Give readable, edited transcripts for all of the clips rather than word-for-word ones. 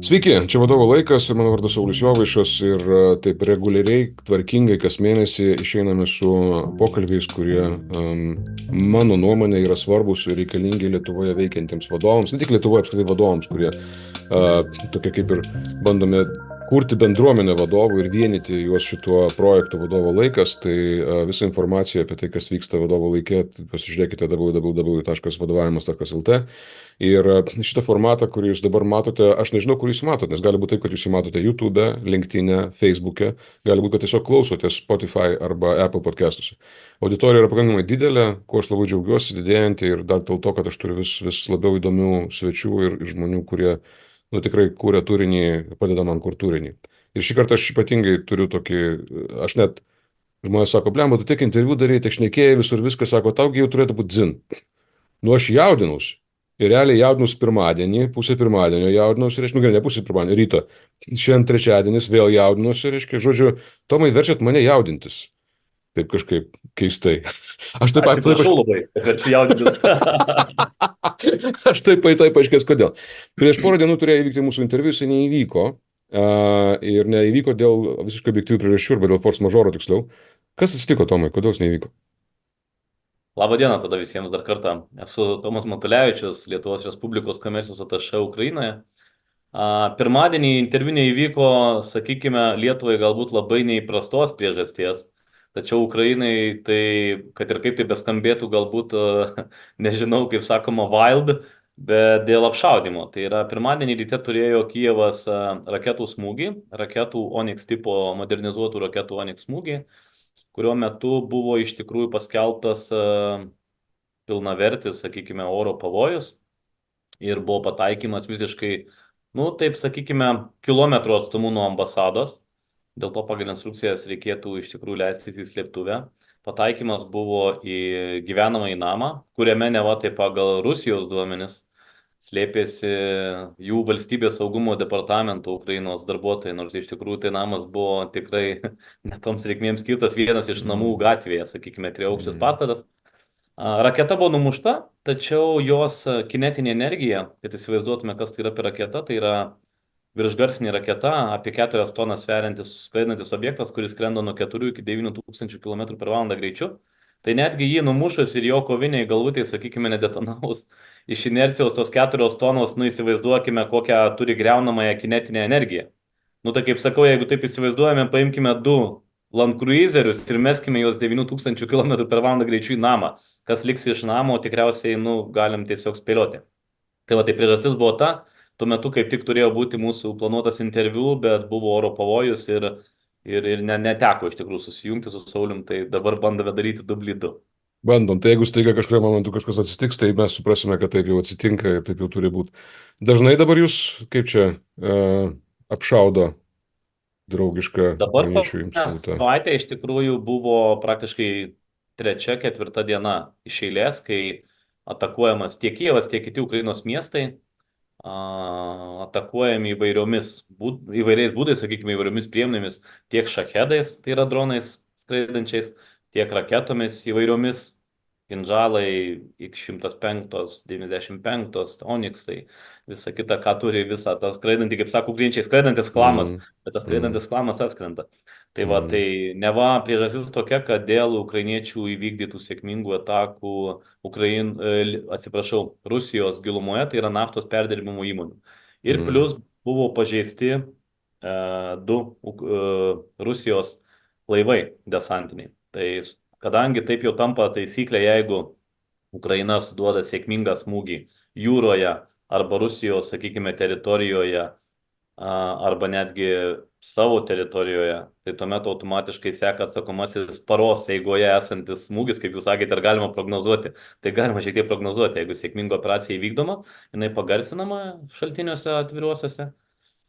Sveiki, čia vadovo laikas ir mano vardas Saulius Jovaišas ir taip reguliariai, tvarkingai kas mėnesį išeiname su pokalbiais, kurie mano nuomonė yra svarbus ir reikalingi Lietuvoje veikiantiems vadovams, ne tik Lietuvoje apskritai vadovams, kurie tokia kaip ir bandome kurti bendruomenę vadovų ir vienyti juos šituo projektu vadovo laikas, tai visą informaciją apie tai, kas vyksta vadovo laikė, pasižiūrėkite www.vadovavimas.lt. Ir šitą formatą, kurį jūs dabar matote, aš nežinau, kur jūs matote, nes gali būti taip, kad jūs jį matote YouTube, LinkedIn, Facebook'e, gali būti, kad tiesiog klausotės Spotify arba Apple podcastuose. Auditorija yra pakankamai didelė, kuo aš labai džiaugiuosi, didėjanti ir dar dėl to, kad aš turiu vis labiau įdomių svečių ir žmonių, kurie tikrai kūrė turinį, padeda man kur turinį. Ir šį kartą aš ypatingai turiu tokį, aš net, žmonės sako, blemba, tu tiek interviu daryti, tiek šnekėjai visur viską, sako, taugi jau turėtų būti dzin. Nu, aš jaudinausi. Ir realiai jaudinausi pirmadienį, pusę pirmadienio jaudinausi, reiškia, gerai, ne pusę pirmadienio, ryto. Šiandien trečiadienis vėl jaudinausi, reiškia, žodžiu, Tomai, verčiat mane jaudintis. Taip kažkaip keistai. Aš taip pat... Atsiprašau labai, kad čia jaudintis. Aš taip paaiškės, kodėl. Prieš porą dienų turėjo įvykti mūsų interviu, jisai neįvyko. Ir neįvyko dėl visiškai objektyvių priežasčių, arba dėl force majeure tiksliau. Kas atsitiko, Tomai, kodėl jis neįvyko? Labą dieną tada visiems dar kartą. Esu Tomas Matulevičius, Lietuvos Respublikos komercijos atašė Ukrainoje. Pirmadienį interviu neįvyko, sakykime, Lietuvai galbūt labai neįprastos priežasties. Tačiau Ukrainai tai, kad ir kaip tai beskambėtų, galbūt, nežinau, kaip sakoma, wild, bet dėl apšaudimo. Tai yra, pirmadienį ryte turėjo Kijevas raketų smūgį, raketų Onyx tipo, modernizuotų raketų Onyx smūgį, kurio metu buvo iš tikrųjų paskelbtas pilnavertis, sakykime, oro pavojus ir buvo pataikymas visiškai, taip sakykime, kilometrų atstumu nuo ambasados. Dėl to pagal instrukcijas reikėtų iš tikrųjų leistis į slėptuvę. Pataikymas buvo į gyvenamąjį namą, kuriame neva tai pagal Rusijos duomenis slėpėsi jų valstybės saugumo departamento Ukrainos darbuotojai, nors iš tikrųjų tai namas buvo tikrai netoms reikmėms skirtas, vienas iš namų gatvėje, sakykime, triaukštis pastatas. Raketa buvo numušta, tačiau jos kinetinė energija, kad įsivaizduotume, kas tai yra per raketa, tai yra viršgarsinė raketa, apie 4 tonas sveriantis skraidantis objektas, kuris skrenda nuo 4 iki 9 tūkstančių km/h greičiu. Tai netgi jį numušus ir jo koviniai galvutė, sakykime, nedetonavus iš inercijos tos 4 tonos, įsivaizduokime, kokią turi greunamąją kinetinę energiją. Tai kaip sakau, jeigu taip įsivaizduojame, paimkime 2 Land Cruiserius ir meskime juos 9000 km/h greičiu į namą. Kas liks iš namo, tikriausiai, galim tiesiog spėlioti. Tai priežastis buvo ta, tuo metu kaip tik turėjo būti mūsų planuotas interviu, bet buvo oro pavojus ir neteko iš tikrųjų susijungti su Saulium, tai dabar bandome daryti dublį 2. Bandom, tai jeigu staiga kažkurio momentu kažkas atsitiks, tai mes suprasime, kad taip jau atsitinka ir taip jau turi būti. Dažnai dabar jūs, kaip čia, apšaudo draugišką ukrainiečių jums tautą? Savaitė iš tikrųjų buvo praktiškai 3-4 diena iš eilės, kai atakuojamas tiek Kijevas, tiek kiti Ukrainos miestai, atakuojami įvairiais būdais, sakykime, įvairiomis priemonėmis, tiek šachedais, tai yra dronais skraidančiais, tiek raketomis įvairiomis, Kinžalai, X105, 95, Onyxai, visa kita, ką turi visą tą skraidantį, kaip sako ukrainiečiai, skraidantis klamas, bet tas skraidantis klamas atskrenda. Tai neva priežastis tokia, kad dėl ukrainiečių įvykdytų sėkmingų atakų Rusijos gilumoje, tai yra naftos perdirbimo įmonių. Ir plus buvo pažeisti 2 Rusijos laivai desantiniai. Tai kadangi taip jau tampa taisyklė, jeigu Ukraina suduoda sėkmingą smūgį jūroje arba Rusijos, sakykime, teritorijoje arba netgi savo teritorijoje, tai tuomet automatiškai seka atsakomasis paros eigoje esantis smūgis, kaip jūs sakėte, ar galima prognozuoti. Tai galima šiek tiek prognozuoti, jeigu sėkminga operacija įvykdoma, jinai pagarsinama šaltiniuose atviruosiuose,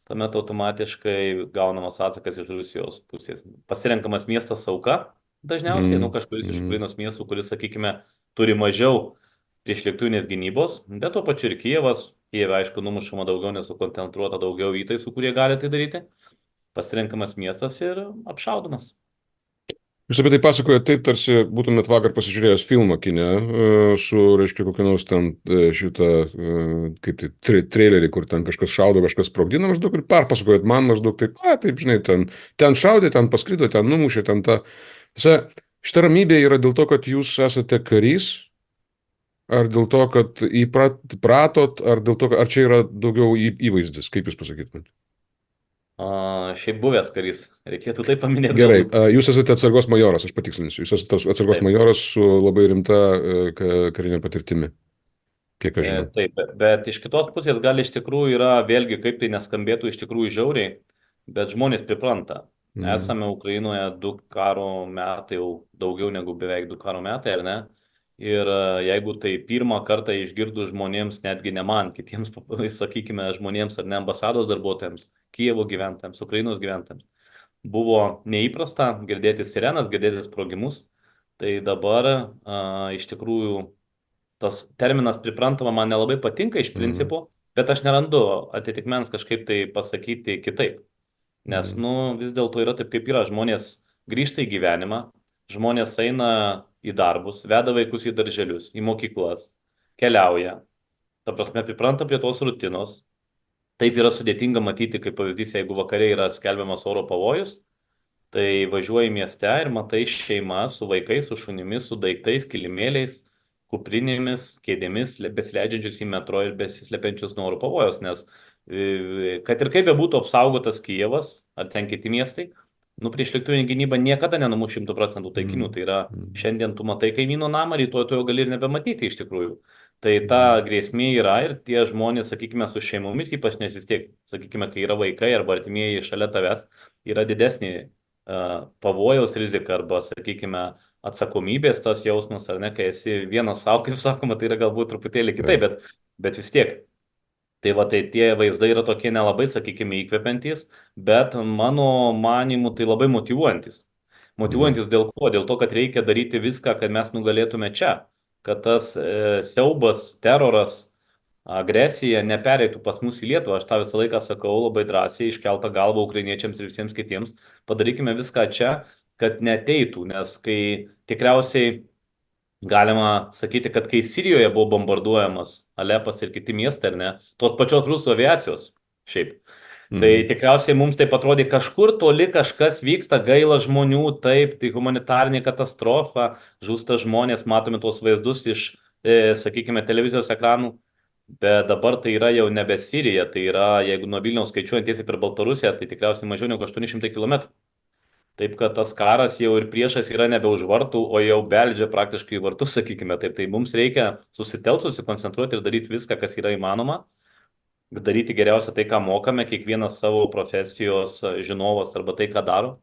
tuomet automatiškai gaunamas atsakas iš Rusijos pusės. Pasirenkamas miestas auka, dažniausiai, kažkuris iš Ukrainos miestų, kuris, sakykime, turi mažiau priešlėktuvinės gynybos, bet tuo pačiu ir Kijevas. Kijeve, aišku, numušama daugiau, nesukoncentruota daugiau įtaisų, kurie gali tai daryti. Pasirenkamas miestas ir apšaudomas. Jūs apie tai pasakojate taip, tarsi būtumėt vakar pasižiūrėjęs filmą kine su, reiškia, kokią nors ten šitą, kaip tai, trailerį, kur ten kažkas šaudo, kažkas sprogdina maždaug ir perpasakojat man maždaug taip, taip, žinai, ten šaudė, ten paskrido, ten numušė, ten tą. Šita ramybė yra dėl to, kad jūs esate karys, ar dėl to, kad įpratot, ar dėl to, ar čia yra daugiau įvaizdis, kaip jūs pasakytumėt? Šiaip buvęs karys, reikėtų tai paminėti Gerai, galbūt. jūs esate atsargos majoras, aš patikslinsiu. Jūs esate atsargos Taip. majoras su labai rimta karinė patirtimi, kiek aš žinau. Taip, bet iš kitos pusės gal iš tikrųjų yra, vėlgi, kaip tai neskambėtų iš tikrųjų žiauriai, bet žmonės pripranta. Mhm. Esame Ukrainoje 2 karo metai, jau daugiau negu beveik 2 karo metai, ar ne? Ir jeigu tai pirmą kartą išgirdus žmonėms, netgi ne man, kitiems, sakykime, žmonėms ar ne ambasados darbuotojams, Kijevo gyventojams, Ukrainos gyventojams, buvo neįprasta girdėti sirenas, girdėti sprogimus, tai dabar iš tikrųjų tas terminas priprantama man nelabai patinka iš Mhm. principo, bet aš nerandu atitikmens kažkaip tai pasakyti kitaip. Nes, Mhm. nu, vis dėlto yra taip, kaip yra. Žmonės grįžta į gyvenimą, žmonės eina į darbus, veda vaikus į darželius, į mokyklas, keliauja. Ta prasme, pripranta prie tos rutinos. Taip yra sudėtinga matyti, kaip pavyzdys, jeigu vakare yra skelbiamas oro pavojus, tai važiuoji mieste ir matai šeimą su vaikais, su šunimis, su daiktais, kilimėliais, kuprinėmis, kėdėmis, besileidžiančius į metro ir besislepiančius nuo oro pavojaus, nes kad ir kaip bebūtų apsaugotas Kijevas ar ten kiti miestai, nu prieš lėktuvinę gynybą niekada nenumuš 100% taikinių. Mhm. Tai yra, Mhm. šiandien tu matai kaimyno namą, rytoj tu jo gali ir nebematyti iš tikrųjų. Tai ta Mhm. grėsmė yra ir tie žmonės, sakykime, su šeimomis, ypač nes vis tiek, sakykime, kai yra vaikai arba artimieji šalia tavęs, yra didesnė pavojaus rizika arba, sakykime, atsakomybės tas jausmas, ar ne, kai esi vienas savo, kaip sakoma, tai yra galbūt truputėlį kitaip, Taip. bet vis tiek. Tai va, tai tie vaizdai yra tokie nelabai, sakykime, įkvepiantys, bet mano manimu tai labai motyvuojantis. Mhm. Motyvuojantis dėl ko? Dėl to, kad reikia daryti viską, kad mes nugalėtume čia. Kad tas siaubas, teroras, agresija nepereitų pas mus į Lietuvą. Aš tą visą laiką sakau labai drąsiai, iškeltą galvą ukrainiečiams ir visiems kitiems. Padarykime viską čia, kad neteitų, nes kai tikriausiai galima sakyti, kad kai Sirijoje buvo bombarduojamas Alepas ir kiti miestai, ar ne, tos pačios rusų aviacijos, šiaip. Tai Mhm. tikriausiai mums taip atrodė, kažkur toli kažkas vyksta, gaila žmonių, taip, tai humanitarinė katastrofa, žūsta žmonės, matome tuos vaizdus iš, sakykime, televizijos ekranų, bet dabar tai yra jau nebe Sirija, tai yra, jeigu nuo Vilniaus skaičiuojant tiesiai per Baltarusiją, tai tikriausiai mažiau negu 800 km. Taip kad tas karas jau ir priešas yra nebe už vartų, o jau beldžia praktiškai į vartus, sakykime. Taip, tai mums reikia susitelkti, susikoncentruoti ir daryti viską, kas yra įmanoma. Daryti geriausia tai, ką mokame, kiekvienas savo profesijos žinovas arba tai, ką daro,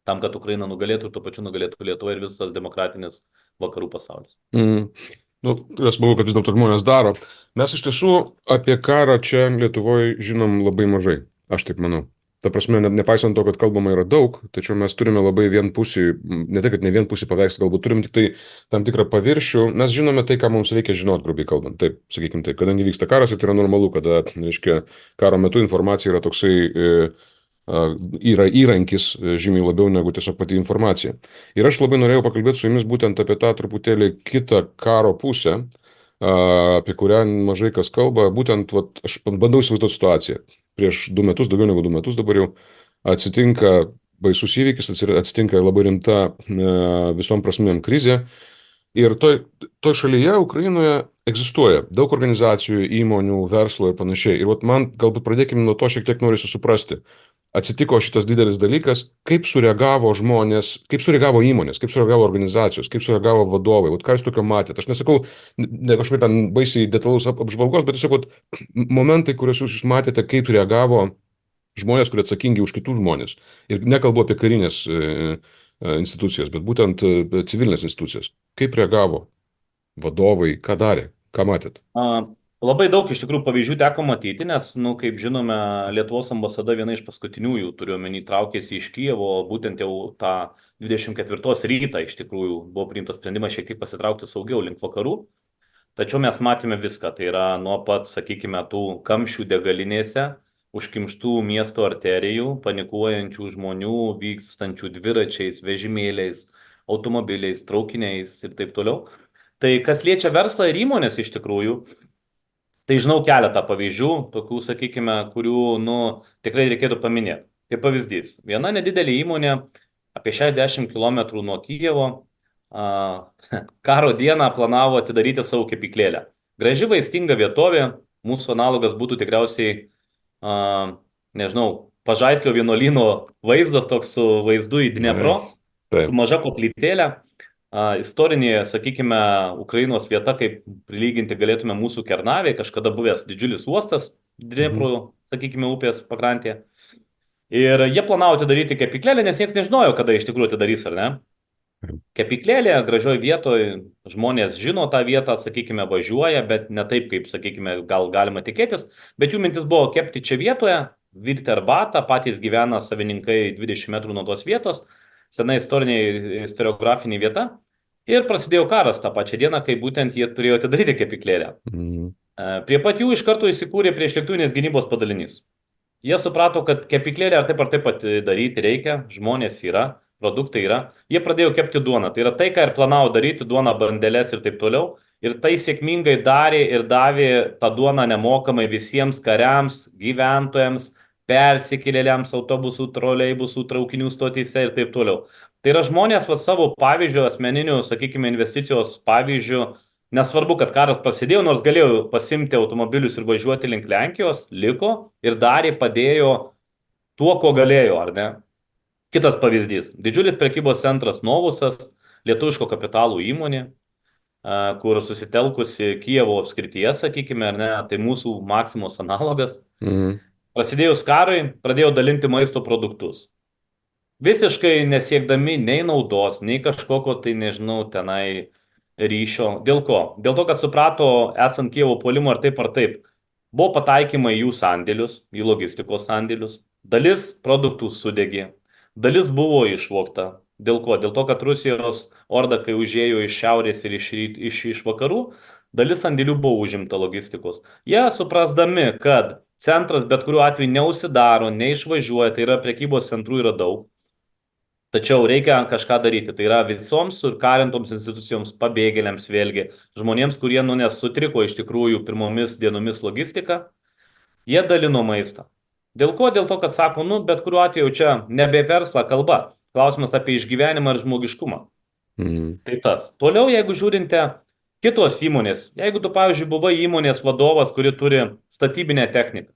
tam, kad Ukraina nugalėtų ir tuo pačiu nugalėtų Lietuva ir visas demokratinis vakarų pasaulis. Mhm. Nu, tai yra smagu, kad vis dėlto žmonės daro. Mes iš tiesų apie karą čia Lietuvoje žinom labai mažai. Aš taip manau. Ta prasme, nepaisant to, kad kalbama yra daug, tačiau mes turime labai vienpusį, ne tai, kad ne vienpusį paveikslą, galbūt turim tik tai tam tikrą paviršių. Mes žinome tai, ką mums reikia žinoti, grubiai kalbant. Taip, sakykime taip, kadangi vyksta karas, tai yra normalu, kada, reiškia, karo metu informacija yra toksai yra įrankis žymiai labiau negu tiesiog pati informacija. Ir aš labai norėjau pakalbėti su jumis būtent apie tą truputėlį kitą karo pusę, apie kurią mažai kas kalba. Būtent vat, aš bandau įsivaizduoti situaciją. Prieš 2 metus, daugiau negu 2 metus dabar jau atsitinka baisus įvykis, atsitinka labai rimta visom prasmėm krizė. Ir toj šalyje, Ukrainoje, egzistuoja daug organizacijų, įmonių, verslo ir panašiai. Ir vat man galbūt pradėkime nuo to, šiek tiek norisi suprasti. Atsitiko šitas didelis dalykas, kaip sureagavo žmonės, kaip sureagavo įmonės, kaip sureagavo organizacijos, kaip sureagavo vadovai. Vat ką jūs tokio matėte? Aš nesakau, ne kažkokia ten baisiai detalus apžvalgos, bet tiesiog vat, momentai, kuriuos jūs matėte, kaip reagavo žmonės, kurie atsakingi už kitų žmonės. Ir nekalbu apie karinės institucijas, bet būtent civilinės institucijas. Kaip reagavo vadovai, ką darė, ką matėt? Labai daug iš tikrųjų pavyzdžių teko matyti, nes, nu, kaip žinome, Lietuvos ambasada viena iš paskutiniųjų, turiu omeny, traukėsi iš Kijevo, būtent jau tą 24 rytą iš tikrųjų buvo priimtas sprendimas šiek tiek pasitraukti saugiau link vakarų. Tačiau mes matėme viską, tai yra nuo pat, sakykime, tų kamščių degalinėse, užkimštų miesto arterijų, panikuojančių žmonių, vykstančių dviračiais, vežimėliais, automobiliais, traukiniais ir taip toliau. Tai kas liečia verslą ir įmonės iš tikrųjų, tai žinau keletą pavyzdžių, tokių, sakykime, kurių, tikrai reikėtų paminėti. Kaip pavyzdys, viena nedidelė įmonė apie 60 km nuo Kijevo karo dieną planavo atidaryti savo kepyklėlę. Graži vaistinga vietovė, mūsų analogas būtų tikriausiai, nežinau, Pažaislio vienuolyno vaizdas toks su vaizdu į Dniepro, su maža koplytėlė. Istorinė, sakykime, Ukrainos vieta, kaip prilyginti galėtume mūsų Kernavė, kažkada buvęs didžiulis uostas Dniepro, sakykime, upės pakrantėje. Ir jie planavo atidaryti kepyklėlę, nes niekas nežinojo, kada iš tikrųjų atidarys, ar ne? Kepyklėlė, gražioj vietoje, žmonės žino tą vietą, sakykime, važiuoja, bet ne taip, kaip, sakykime, gal galima tikėtis. Bet jų mintis buvo kepti čia vietoje, virti arbatą, patys gyvena savininkai 20 metrų nuo tos vietos, sena istoriografinė vieta. Ir prasidėjo karas tą pačią dieną, kai būtent jie turėjo atidaryti kepyklėlę. Prie pat jų iš karto įsikūrė priešlėktuvinės gynybos padalinys. Jie suprato, kad kepyklėlę ar taip daryti reikia, žmonės yra, produktai yra. Jie pradėjo kepti duoną. Tai yra tai, ką ir planavo daryti, duoną, bandeles ir taip toliau. Ir tai sėkmingai darė ir davė tą duoną nemokamai visiems kariams, gyventojams, persikėlėliams, autobusų, troleibusų, traukinių stotyse ir taip toliau. Tai yra žmonės savo pavyzdžių, asmeninių, sakykime, investicijos pavyzdžių, nesvarbu, kad karas prasidėjo, nors galėjo pasimti automobilius ir važiuoti link Lenkijos, liko ir darė, padėjo tuo, ko galėjo, ar ne? Kitas pavyzdys. Didžiulis prekybos centras Novusas, lietuviško kapitalų įmonė, kur susitelkusi Kijevo apskrityje, sakykime, ar ne, tai mūsų Maksimos analogas. Prasidėjus karui, pradėjo dalinti maisto produktus. Visiškai nesiekdami nei naudos, nei kažkokio, tai nežinau, tenai ryšio. Dėl ko? Dėl to, kad suprato, esant Kijevo puolimo ar taip, buvo pataikymai jų sandėlius, jų logistikos sandėlius. Dalis produktų sudegė, dalis buvo išvogta. Dėl ko? Dėl to, kad Rusijos orda, kai užėjo iš šiaurės ir iš vakarų, dalis sandėlių buvo užimta logistikos. Jie suprasdami, kad centras bet kuriuo atveju neužsidaro, neišvažiuoja, tai yra prekybos centrų yra daug. Tačiau reikia kažką daryti. Tai yra visoms sukarintoms institucijoms, pabėgėliams vėlgi, žmonėms, kurie nesutriko iš tikrųjų pirmomis dienomis logistiką, jie dalino maistą. Dėl ko? Dėl to, kad sako, bet kuriuo atveju čia nebe versla kalba. Klausimas apie išgyvenimą ir žmogiškumą. Tai tas. Toliau, jeigu žiūrinte kitos įmonės, jeigu tu, pavyzdžiui, buvai įmonės vadovas, kuri turi statybinę techniką.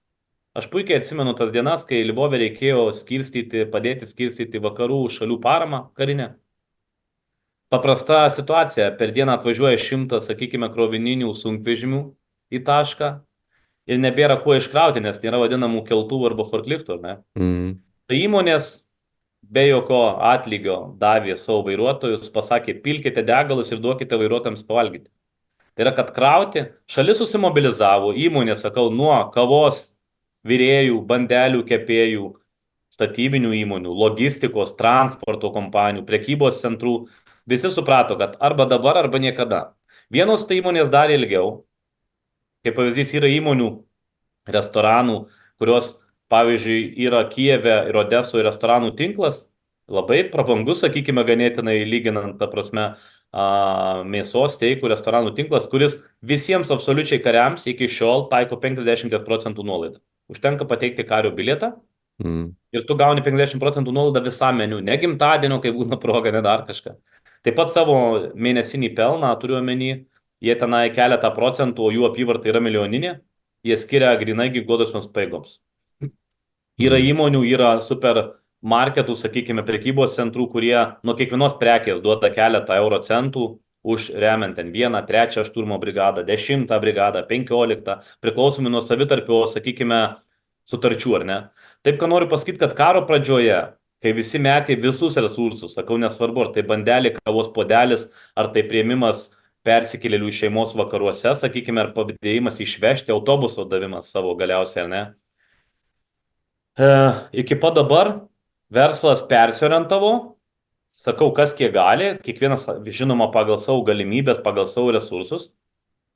Aš puikiai atsimenu tas dienas, kai Lvove reikėjo padėti skirstyti vakarų šalių paramą karinę. Paprasta situacija, per dieną atvažiuoja 100, sakykime, krovininių sunkvežimių į tašką ir nebėra kuo iškrauti, nes nėra vadinamų keltuvų arba forkliftų, ne? Tai įmonės be jokio atlygio davė savo vairuotojus, pasakė, pilkite degalus ir duokite vairuotojams pavalgyti. Tai yra, kad krauti, šalis susimobilizavo, įmonė, sakau, nuo kavos virėjų, bandelių kepėjų, statybinių įmonių, logistikos, transporto kompanijų, prekybos centrų, visi suprato, kad arba dabar, arba niekada. Vienos tai įmonės darė ilgiau. Kaip pavyzdys, yra įmonių, restoranų, kurios, pavyzdžiui, yra Kijeve ir Odesoje restoranų tinklas, labai prabangus, sakykime, ganėtinai lyginant, ta prasme, mėsos steikų restoranų tinklas, kuris visiems absoliučiai kariams iki šiol taiko 50% nuolaidą. Užtenka pateikti kario bilietą ir tu gauni 50% nuolaidą visam meniu, ne gimtadienio, kai būna proga, ne dar kažką. Taip pat savo mėnesinį pelną, turiu omeny, jie tenai keletą procentų, o jų apyvarta yra milijoninė, jie skiria grinai ginkluotosioms pajėgoms. Yra įmonių, yra supermarketų, sakykime, prekybos centrų, kurie nuo kiekvienos prekės duoda keletą euro centų už remiant ten 1, 3 šturmo brigadą, 10 brigadą, 15, priklausomai nuo savitarpio, sakykime, sutarčių, ar ne? Taip, ką noriu pasakyti, kad karo pradžioje, kai visi metė visus resursus, sakau, nesvarbu, ar tai bandelė, kavos puodelis, ar tai priėmimas persikėlėlių šeimos vakaruose, sakykime, ar pavydėjimas išvežti, autobuso davimas savo galiausiai, ar ne? Iki pat dabar verslas persiorientavo, sakau, kas kiek gali, kiekvienas, žinoma, pagal savo galimybės, pagal savo resursus,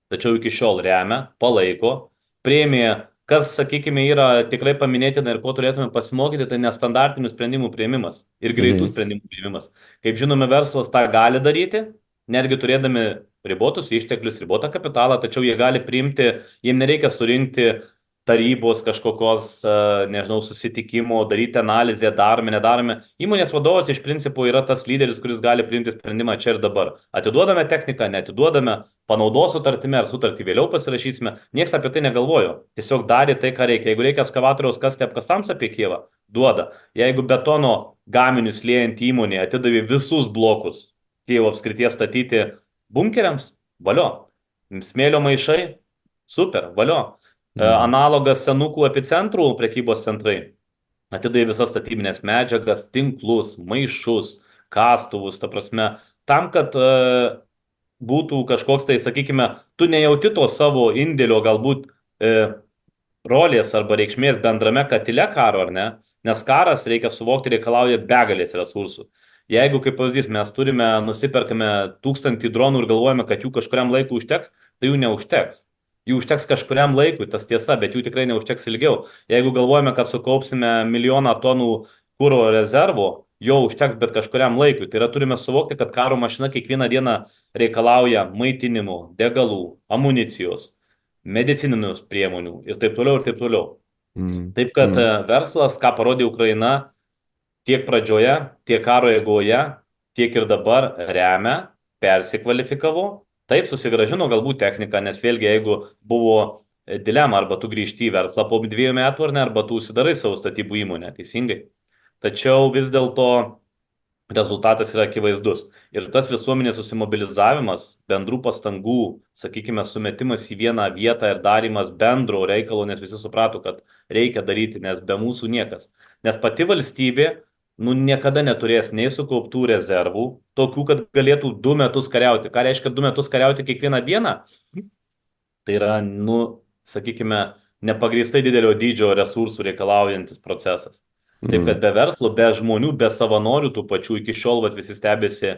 tačiau iki šiol remia, palaiko, priėmė kas, sakykime, yra tikrai paminėtina ir ko turėtume pasimokyti, tai nestandartinių sprendimų prieimimas ir greitų Mhm. sprendimų prieimimas. Kaip žinome, verslas tą gali daryti, netgi turėdami ribotus išteklius, ribotą kapitalą, tačiau jie gali priimti, jiems nereikia surinkti tarybos kažkokios, nežinau, susitikimo, daryti analizę, darome, nedarome. Įmonės vadovas iš principo yra tas lyderis, kuris gali priimti sprendimą čia ir dabar. Atiduodame techniką, neatiduodame, panaudos sutartimi ar sutartį vėliau pasirašysime. Niekas apie tai negalvojo. Tiesiog darė tai, ką reikia. Jeigu reikia ekskavatoriaus kasti apkasams apie Kijevą, duoda. Jeigu betono gaminius liejant įmonė atidavė visus blokus Kijevo apskrities statyti bunkeriams, valio. Smėlio maišai, super, valio. Mhm. Analogas senukų epicentrų prekybos centrai. Atidai visas statybinės medžiagas, tinklus, maišus, kastuvus, ta prasme, tam, kad būtų kažkoks tai, sakykime, tu nejauti to savo indėlio galbūt rolės arba reikšmės bendrame katile karo, ar ne? Nes karas, reikia suvokti, reikalauja begalės resursų. Jeigu, kaip pavyzdys, mes nusiperkame 1000 dronų ir galvojame, kad jų kažkuriam laikui užteks, tai jų neužteks. Jų užteks kažkuriam laikui, tas tiesa, bet jų tikrai neužteks ilgiau. Jeigu galvojame, kad sukaupsime 1 000 000 tonų kūro rezervo, jo užteks bet kažkuriam laikui. Tai yra turime suvokti, kad karo mašina kiekvieną dieną reikalauja maitinimo, degalų, amunicijos, medicininių priemonių ir taip toliau, ir taip toliau. Mhm. Taip kad Mhm. verslas, ką parodė Ukraina, tiek pradžioje, tiek karo eigoje, tiek ir dabar remia, persikvalifikavo, taip susigražino galbūt techniką, nes vėlgi jeigu buvo dilema, arba tu grįžti į verslą po 2 metų ar ne, arba tu užsidarai savo statybų įmonę, teisingai. Tačiau vis dėlto rezultatas yra akivaizdus. Ir tas visuomenės susimobilizavimas, bendrų pastangų, sakykime, sumetimas į vieną vietą ir darimas bendro reikalo, nes visi suprato, kad reikia daryti, nes be mūsų niekas. Nes pati valstybė, niekada neturės nei sukauptų rezervų, tokių, kad galėtų 2 metus kariauti. Ką reiškia 2 metus kariauti kiekvieną dieną? Tai yra, sakykime, nepagrįstai didelio dydžio resursų reikalaujantis procesas. Taip kad Mhm. be verslo, be žmonių, be savanorių tų pačių iki šiol visi stebėsi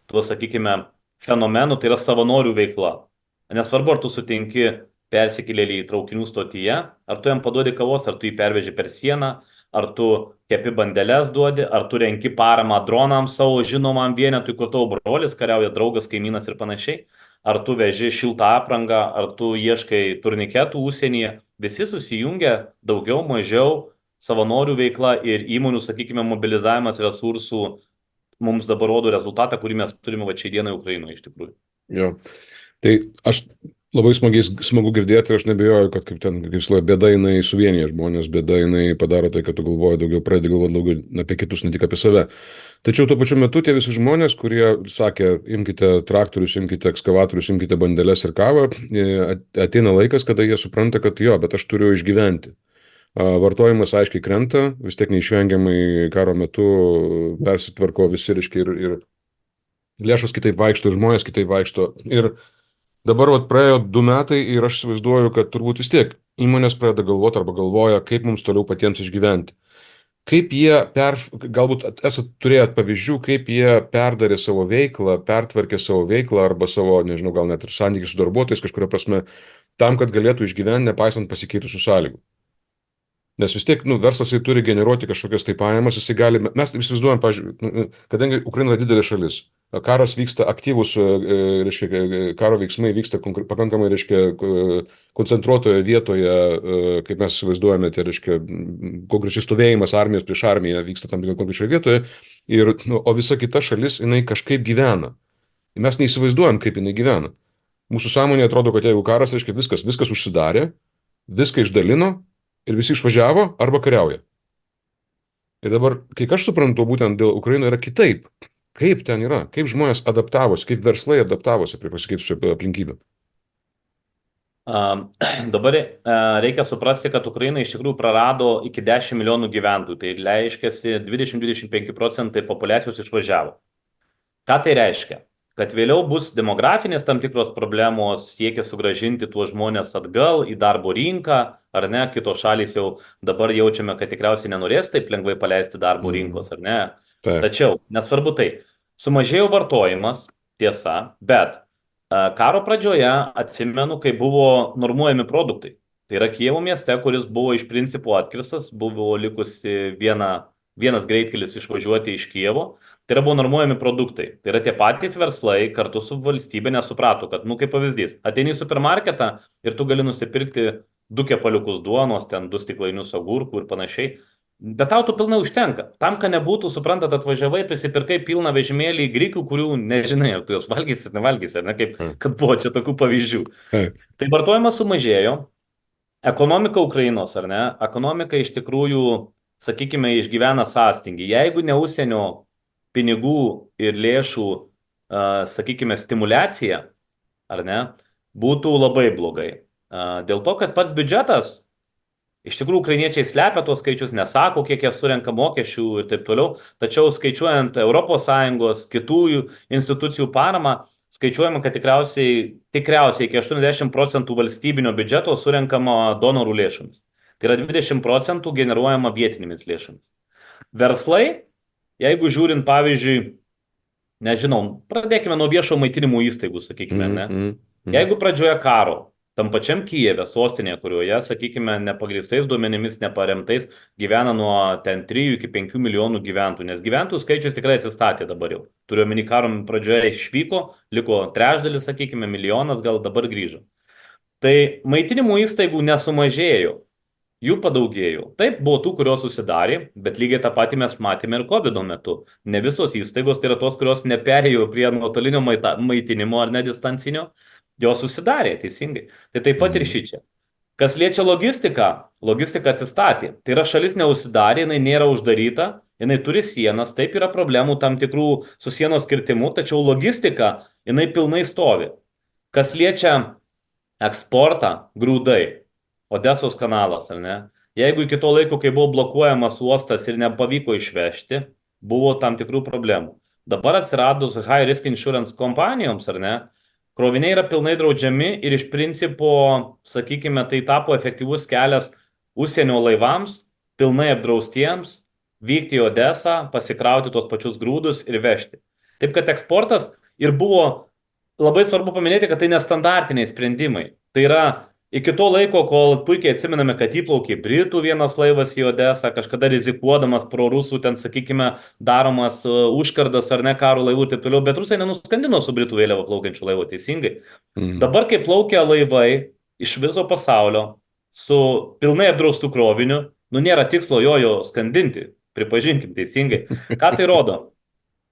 tuo, sakykime, fenomenu, tai yra savanorių veikla. Nesvarbu, ar tu sutinki persikėlėlį į traukinių stotyje, ar tu jam paduodi kavos, ar tu jį perveži per sieną, ar tu kepi bandeles duodi, ar tu renki paramą dronams savo žinomam vienetui, kur tavo brolis kariauja, draugas, kaimynas ir panašiai, ar tu veži šiltą aprangą, ar tu ieškai turniketų užsienyje, visi susijungia daugiau, mažiau savanorių veikla ir įmonių, sakykime, mobilizavimas resursų mums dabar rodo rezultatą, kurį mes turime va šiai dienai Ukrainoje iš tikrųjų. Jo. Tai aš labai smagu girdėti ir aš nebejoju, kad kaip ten, kaip slavai, bėda jinai suvienyje žmonės, bėda jinai padaro tai, kad tu galvoji daugiau, pradedi galvoti daugiau apie kitus, ne tik apie save. Tačiau tuo pačiu metu tie visi žmonės, kurie sakė, imkite traktorius, imkite ekskavatorius, imkite bandeles ir kavą, ateina laikas, kada jie supranta, kad jo, bet aš turiu išgyventi. Vartojimas aiškiai krenta, vis tiek neišvengiamai karo metu persitvarko visi, reiškia, ir lėšos kitaip vaikšto, ir žmonės kitaip vaikšto. Ir dabar praėjo 2 metai ir aš įsivaizduoju, kad turbūt vis tiek įmonės pradeda galvoti arba galvoja, kaip mums toliau patiems išgyventi. Kaip jie, galbūt esat turėjot pavyzdžių, kaip jie perdarė savo veiklą, pertvarkė savo veiklą arba savo, nežinau, gal net ir santykius su darbuotojais kažkuria prasme, tam, kad galėtų išgyventi, nepaisant pasikeitusių sąlygų. Nes vis tiek, verslas turi generuoti kažkokias tai pajamas, jisai gali, mes įsivaizduojam, pavyzdžiui, kadangi Ukraina yra didelė šalis, karas vyksta aktyvus, reiškia, karo veiksmai vyksta pakankamai, reiškia, koncentruotoje vietoje, kaip mes įsivaizduojame, tai reiškia, konkrečiai stovėjimas armijos prieš armiją vyksta tam tikroje konkrečioje vietoje, o visa kita šalis, jinai kažkaip gyvena. Mes neįsivaizduojam, kaip jinai gyvena. Mūsų sąmonė atrodo, kad jeigu karas, reiškia, viskas užsidarė, viską išdalino, ir visi išvažiavo arba kariauja. Ir dabar, kai aš suprantu, būtent dėl Ukraino yra kitaip. Kaip ten yra? Kaip žmonės adaptavosi, kaip verslai adaptavosi prie pasikeitusių aplinkybių? Dabar reikia suprasti, kad Ukraina iš tikrųjų prarado iki 10 milijonų gyventojų. Tai reiškia, 20-25% populiacijos išvažiavo. Ką tai reiškia? Kad vėliau bus demografinės tam tikros problemos, siekia sugrąžinti tuos žmonės atgal į darbo rinką, ar ne, kitos šalys jau dabar jaučiame, kad tikriausiai nenorės taip lengvai paleisti darbo rinkos, ar ne. Taip. Tačiau, nesvarbu tai, sumažėjo vartojimas, tiesa, bet karo pradžioje atsimenu, kai buvo normuojami produktai. Tai yra Kijevo mieste, kuris buvo iš principo atkirstas, buvo likusi vienas greitkelis išvažiuoti iš Kijevo. Tai yra buvo normuojami produktai. Tai yra tie patys verslai kartu su valstybė nesuprato, kad, kaip pavyzdys, ateini į supermarketą ir tu gali nusipirkti 2 kepaliukus duonos, ten 2 stiklainius agurkų ir panašiai. Bet tau tų pilnai užtenka. Tam, kad nebūtų, suprantat, atvažiavai, prisipirkai pilną vežimėlį grikių, kurių nežinai, ar tu juos valgysi ar nevalgysi, ar ne, kaip kad buvo čia tokių pavyzdžių. Tai vartojimas sumažėjo, ekonomika Ukrainos, ar ne, ekonomika iš tikrųjų, sakykime, išgyvena sąstingį. Jeigu ne užsienio pinigų ir lėšų, sakykime, stimulacija, ar ne, būtų labai blogai. Dėl to, kad pats biudžetas, iš tikrųjų, ukrainiečiai slepia tuos skaičius, nesako, kiek jie surenka mokesčių ir taip toliau, tačiau skaičiuojant ES, kitų institucijų paramą, skaičiuojama, kad tikriausiai iki 80% valstybinio biudžeto surenkama donorų lėšomis. Tai yra 20% generuojama vietinėmis lėšomis. Verslai, jeigu žiūrint, pavyzdžiui, nežinau, pradėkime nuo viešo maitinimo įstaigų, sakykime, ne? Jeigu pradžioje karo, tam pačiam Kijeve, sostinėje, kurioje, sakykime, nepagrįstais duomenimis, neparemtais, gyvena nuo 3 iki 5 milijonų gyventojų, nes gyventojų skaičius tikrai atsistatė dabar jau. Turiu omeny, karo pradžioje išvyko, liko trečdalis, sakykime, milijonas, gal dabar grįžo. Tai maitinimo įstaigų nesumažėjo, jų padaugėjo. Taip, buvo tų, kurios susidarė, bet lygiai tą patį mes matėme ir COVID metu. Ne visos įstaigos, tai yra tos, kurios neperėjo prie nuotolinio maitinimo ar nedistancinio, jos susidarė, teisingai. Tai taip pat ir šičia. Kas liečia logistiką, logistika atsistatė. Tai yra šalis neužsidarė, jinai nėra uždaryta, jinai turi sienas, taip yra problemų tam tikrų su sienos kirtimu, tačiau logistika, jinai pilnai stovi. Kas liečia eksportą, grūdai, Odesos kanalas, ar ne? Jeigu iki to laiko, kai buvo blokuojamas uostas ir nepavyko išvežti, buvo tam tikrų problemų. Dabar atsiradus high risk insurance kompanijoms, ar ne? Kroviniai yra pilnai draudžiami ir iš principo, sakykime, tai tapo efektyvus kelias užsienio laivams, pilnai apdraustiems, vykti į Odesą, pasikrauti tos pačius grūdus ir vežti. Taip kad eksportas ir buvo labai svarbu paminėti, kad tai nestandartiniai sprendimai. Tai yra iki to laiko, kol puikiai atsimename, kad įplaukė Britų vienas laivas į Odesą, kažkada rizikuodamas pro rusų, ten, sakykime, daromas užkardas ar ne karo laivų ir taip toliau, bet rusai nenuskandino su Britų vėliava plaukiančių laivų, teisingai. Dabar, kai plaukia laivai iš viso pasaulio su pilnai apdraustų kroviniu, nėra tikslo jo skandinti, pripažinkim teisingai. Ką tai rodo?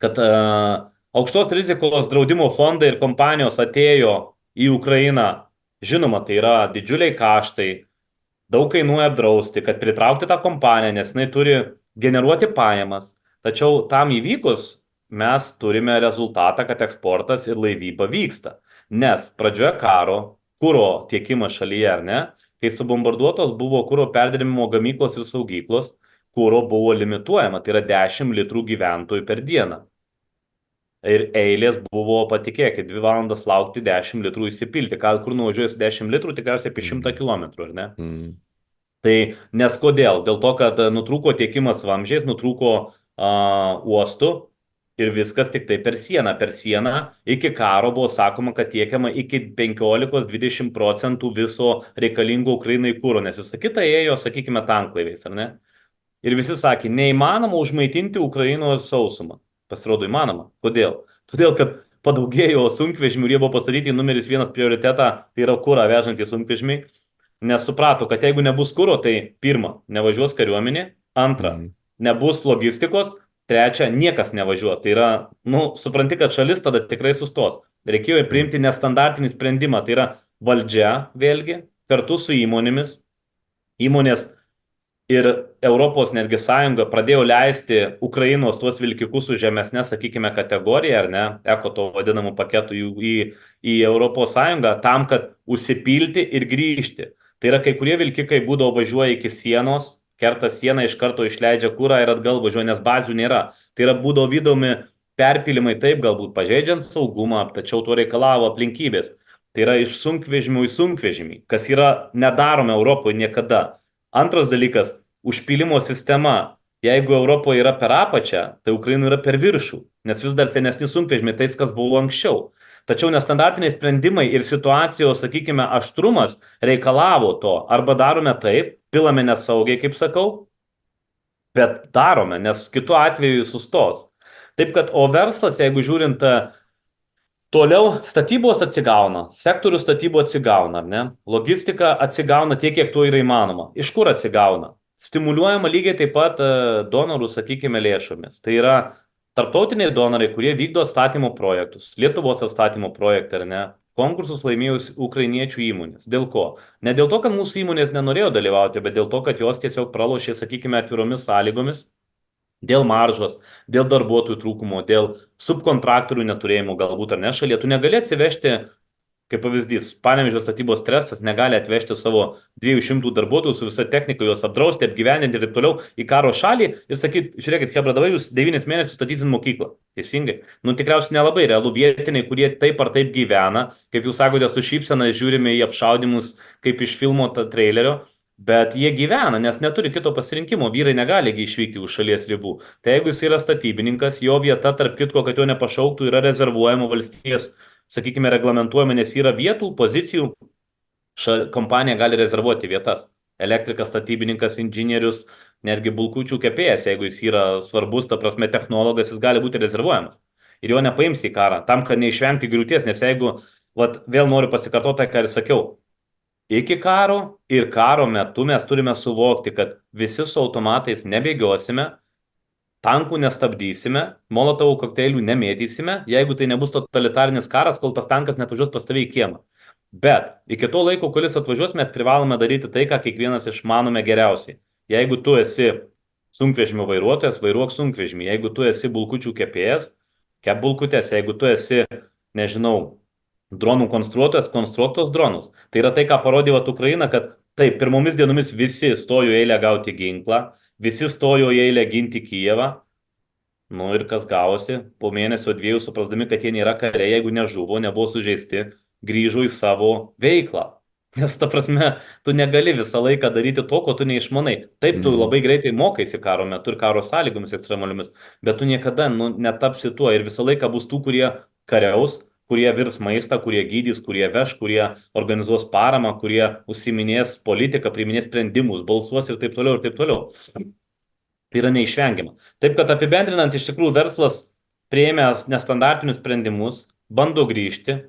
Kad aukštos rizikos draudimo fondai ir kompanijos atėjo į Ukrainą. Žinoma, tai yra didžiuliai kaštai, daug kainuoja apdrausti, kad pritraukti tą kompaniją, nes jinai turi generuoti pajamas. Tačiau tam įvykus mes turime rezultatą, kad eksportas ir laivyba vyksta. Nes pradžioje karo, kuro tiekimas šalyje, ar ne, kai subombarduotos buvo kuro perdirbimo gamyklos ir saugyklos, kuro buvo limituojama, tai yra 10 litrų gyventojų per dieną. Ir eilės buvo, patikėkit, 2 valandas laukti 10 litrų įsipilti. Kur nuvažiuosi 10 litrų, tikriausiai apie 100 kilometrų, ar ne? Tai nes kodėl? Dėl to, kad nutrūko tiekimas vamzdžiais, nutrūko uostų ir viskas tik tai per sieną. Per sieną iki karo buvo sakoma, kad tiekiama iki 15-20% viso reikalingo Ukrainai kuro, nes visą kitą ėjo, sakykime, tanklaiviais, ar ne? Ir visi sakė, neįmanoma užmaitinti Ukrainos sausumą. Pasirodo įmanoma. Kodėl? Todėl, kad padaugėjo sunkvežimių ir jie buvo pastatyti į numeris 1 prioritetą, tai yra kurą vežantys sunkvežimiai, nes suprato, kad jeigu nebus kuro, tai pirma, nevažiuos kariuomenė, antra, nebus logistikos, trečia, niekas nevažiuos. Tai yra, supranti, kad šalis tada tikrai sustos. Reikėjo priimti nestandartinį sprendimą, tai yra valdžia, vėlgi, kartu su įmonėmis, įmonės ir Europos netgi sąjunga pradėjo leisti Ukrainos tuos vilkikus su žemesnė, sakykime, kategorija, ar ne, to vadinamų paketų į Europos sąjungą, tam, kad užsipilti ir grįžti. Tai yra, kai kurie vilkikai būdavo važiuoja iki sienos, kerta sieną, iš karto išleidžia kurą ir atgal važiuoja, nes bazių nėra. Tai yra, būdavo vykdomi perpilimai taip, galbūt pažeidžiant saugumą, tačiau to reikalavo aplinkybės. Tai yra iš sunkvežimių į sunkvežimį, kas yra nedaroma Europoje niekada. Antras dalykas, užpylimo sistema. Jeigu Europoje yra per apačią, tai Ukrainoje yra per viršų, nes vis dar senesni sunkvežimiai, tai kas buvo anksčiau. Tačiau nestandartiniai sprendimai ir situacijos, sakykime, aštrumas reikalavo to. Arba darome taip, pilame nesaugiai, kaip sakau, bet darome, nes kitu atveju sustos. Taip kad, o verslas, jeigu žiūrint toliau, statybos atsigauna, sektorių statybų atsigauna, ar ne? Logistika atsigauna tiek, kiek to yra įmanoma. Iš kur atsigauna? Stimuliuojama lygiai taip pat donorų, sakykime, lėšomis. Tai yra tarptautiniai donorai, kurie vykdo atstatymo projektus, Lietuvos atstatymo projektai, ar ne? Konkursus laimėjus ukrainiečių įmonės. Dėl ko? Ne dėl to, kad mūsų įmonės nenorėjo dalyvauti, bet dėl to, kad jos tiesiog pralošė, sakykime, atviromis sąlygomis. Dėl maržos, dėl darbuotojų trūkumo, dėl subkontraktorių neturėjimo galbūt ar ne šalyje. Tu negali atsivežti, kaip pavyzdys, Panevėžio statybos stresas negali atvežti savo 200 darbuotojų su visa technika, juos apdrausti, apgyvendinti ir taip toliau į karo šalį ir sakyti, žiūrėkit, hebra, dabar jūs 9 mėnesius statysit mokyklą. Teisingai. Nu tikriausiai nelabai realu vietiniai, kurie taip ar taip gyvena, kaip jūs sakote, su šypsena žiūrime į apšaudimus kaip iš filmo trailerio. Bet jie gyvena, nes neturi kito pasirinkimo, vyrai negali išvykti už šalies ribų. Tai jeigu jis yra statybininkas, jo vieta, tarp kitko, kad jo nepašauktų, yra rezervuojama valstybės, sakykime, reglamentuojama, nes yra vietų, pozicijų, kompanija gali rezervuoti vietas. Elektrikas, statybininkas, inžinierius, netgi bulkučių kepėjas, jeigu jis yra svarbus, ta prasme, technologas, jis gali būti rezervuojamas. Ir jo nepaims į karą, tam, kad neišvengti griūties, nes jeigu, vėl noriu pasikartoti, ką ir sakiau, iki karo ir karo metu mes turime suvokti, kad visi su automatais nebėgiosime, tankų nestabdysime, molotovų kokteilių nemėtysime, jeigu tai nebus totalitarinis karas, kol tas tankas netvažiuos pas tave į kiemą. Bet iki to laiko, kol jis atvažiuos, mes privalome daryti tai, ką kiekvienas išmanome geriausiai. Jeigu tu esi sunkvežimio vairuotojas, vairuok sunkvežimį. Jeigu tu esi bulkučių kepėjas, kep bulkutės. Jeigu tu esi, nežinau, dronų konstruotojas, konstruok tos dronus. Tai yra tai, ką parodė Ukraina, kad taip, pirmomis dienomis visi stojo į eilę gauti ginklą, visi stojo į eilę ginti Kijevą. Nu ir kas gavosi, po mėnesio dviejų suprasdami, kad jie nėra kariai, jeigu nežuvo, nebuvo sužeisti, grįžo į savo veiklą. Nes ta prasme, tu negali visą laiką daryti to, ko tu neišmanai. Taip, tu labai greitai mokaisi karo metu ir karo sąlygomis ekstremaliomis, bet tu niekada netapsi tuo ir visą laiką bus tų, kurie kariaus, kurie virs maistą, kurie gydys, kurie veš, kurie organizuos paramą, kurie užsiminės politiką, priiminės sprendimus, balsuos ir taip toliau ir taip toliau. Tai yra neišvengiama. Taip, kad apibendrinant, iš tikrųjų verslas priėmęs nestandartinius sprendimus, bando grįžti,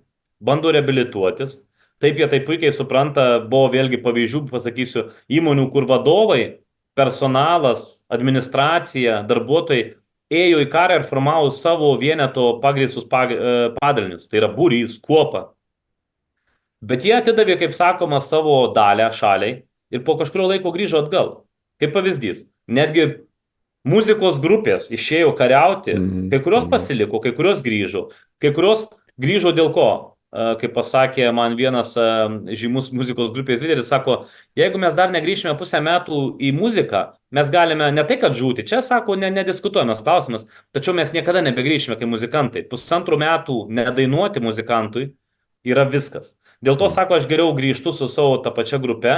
bando reabilituotis. Taip, jie tai puikiai supranta, buvo vėlgi pavyzdžių, pasakysiu, įmonių, kur vadovai, personalas, administracija, darbuotojai ėjo į karą ir formavo savo vieneto pagrįstus padalinius. Tai yra būrys, kuopa. Bet jie atidavė, kaip sakoma, savo dalę šaliai ir po kažkurio laiko grįžo atgal. Kaip pavyzdys, netgi muzikos grupės išėjo kariauti, kai kurios pasiliko, kai kurios grįžo. Kai kurios grįžo dėl ko? Kaip pasakė man vienas žymus muzikos grupės lyderis, sako, jeigu mes dar negrįšime pusę metų į muziką, mes galime ne tai, kad žūti, čia sako, nediskutuojamas klausimas, tačiau mes niekada nebegrįšime kaip muzikantai. 1,5 metų nedainuoti muzikantui yra viskas. Dėl to sako, aš geriau grįžtu su savo tą pačią grupę,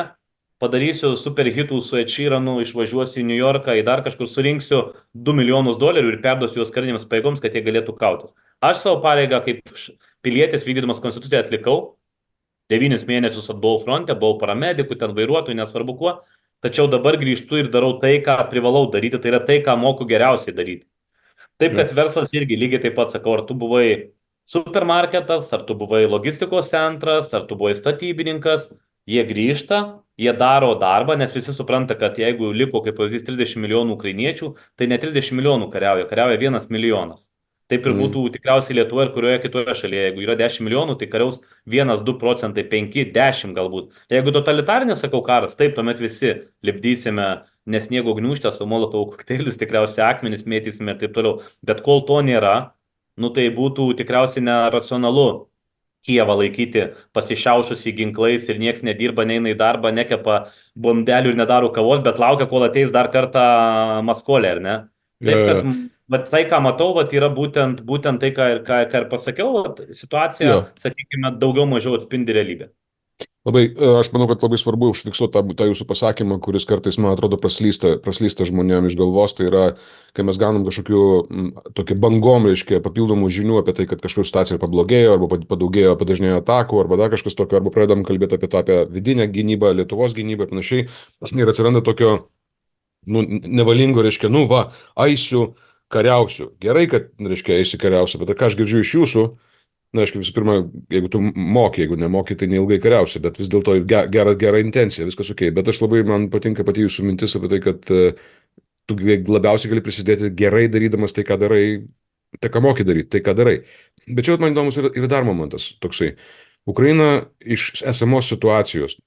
padarysiu super hitų su Ed Sheeranu, išvažiuosiu į New Yorką, į dar kažkur surinksiu $2 milijonus ir perduosiu juos karinėms pajėgoms, kad jie galėtų kautis. Aš savo pareigą kaip pilietis vykdydamas konstituciją atlikau, 9 mėnesius atbuvau fronte, buvau paramedikų, ten vairuotojų, nesvarbu kuo, tačiau dabar grįžtu ir darau tai, ką privalau daryti, tai yra tai, ką moku geriausiai daryti. Taip, kad verslas irgi lygiai taip pat sakau, ar tu buvai supermarketas, ar tu buvai logistikos centras, ar tu buvai statybininkas, jie grįžta, jie daro darbą, nes visi supranta, kad jeigu liko, kaip pavyzdys, 30 milijonų ukrainiečių, tai ne 30 milijonų kariauja 1 milijonas. Taip ir būtų tikriausiai Lietuvoje ir kurioje kitoje šalyje. Jeigu yra 10 milijonų, tai kariaus 1-2 procentai, 5-10 galbūt. Jeigu totalitarinis, sakau, karas, taip, tuomet visi lipdysime nesniego gniūžtę su molotovų kokteilius, tikriausiai akmenis mėtysime ir taip toliau. Bet kol to nėra, nu tai būtų tikriausiai neracionalu Kijevą laikyti pasišiaušusį ginklais ir nieks nedirba, neina į darbą, nekepa bondelių ir nedaro kavos, bet laukia, kol ateis dar kartą Maskolė, ar ne? Taip, kad tai, ką matau, yra būtent tai, ką ir pasakiau, situacija, sakykime, daugiau mažiau atspindi realybę. Aš manau, kad labai svarbu užfiksuoti tą jūsų pasakymą, kuris kartais, man atrodo, praslysta žmonėm iš galvos. Tai yra, kai mes gaunam kažkokiu tokį bangom, reiškia, papildomų žinių apie tai, kad kažkokia situacija pablogėjo, arba padaugėjo, padažnėjo atakų, arba dar kažkas tokio, arba pradedam kalbėti apie tą apie vidinę gynybą, Lietuvos gynybą ir panašiai. Ir atsiranda tokio, nevalingo, reiškia, eisiu, kariausiu. Gerai, kad, reiškia, eisi kariausiu, bet ką aš girdžiu iš jūsų. Na, aišku, visų pirma, jeigu tu moki, jeigu nemoki, tai neilgai kariausi, bet vis dėlto gera intencija, viskas ok. Bet man patinka pati jūsų mintis apie tai, kad tu labiausiai gali prisidėti gerai darydamas tai, ką darai, tai, ką moki daryti, tai, ką darai. Bet čia man įdomus ir dar momentas toksai. Ukraina iš esamos situacijos,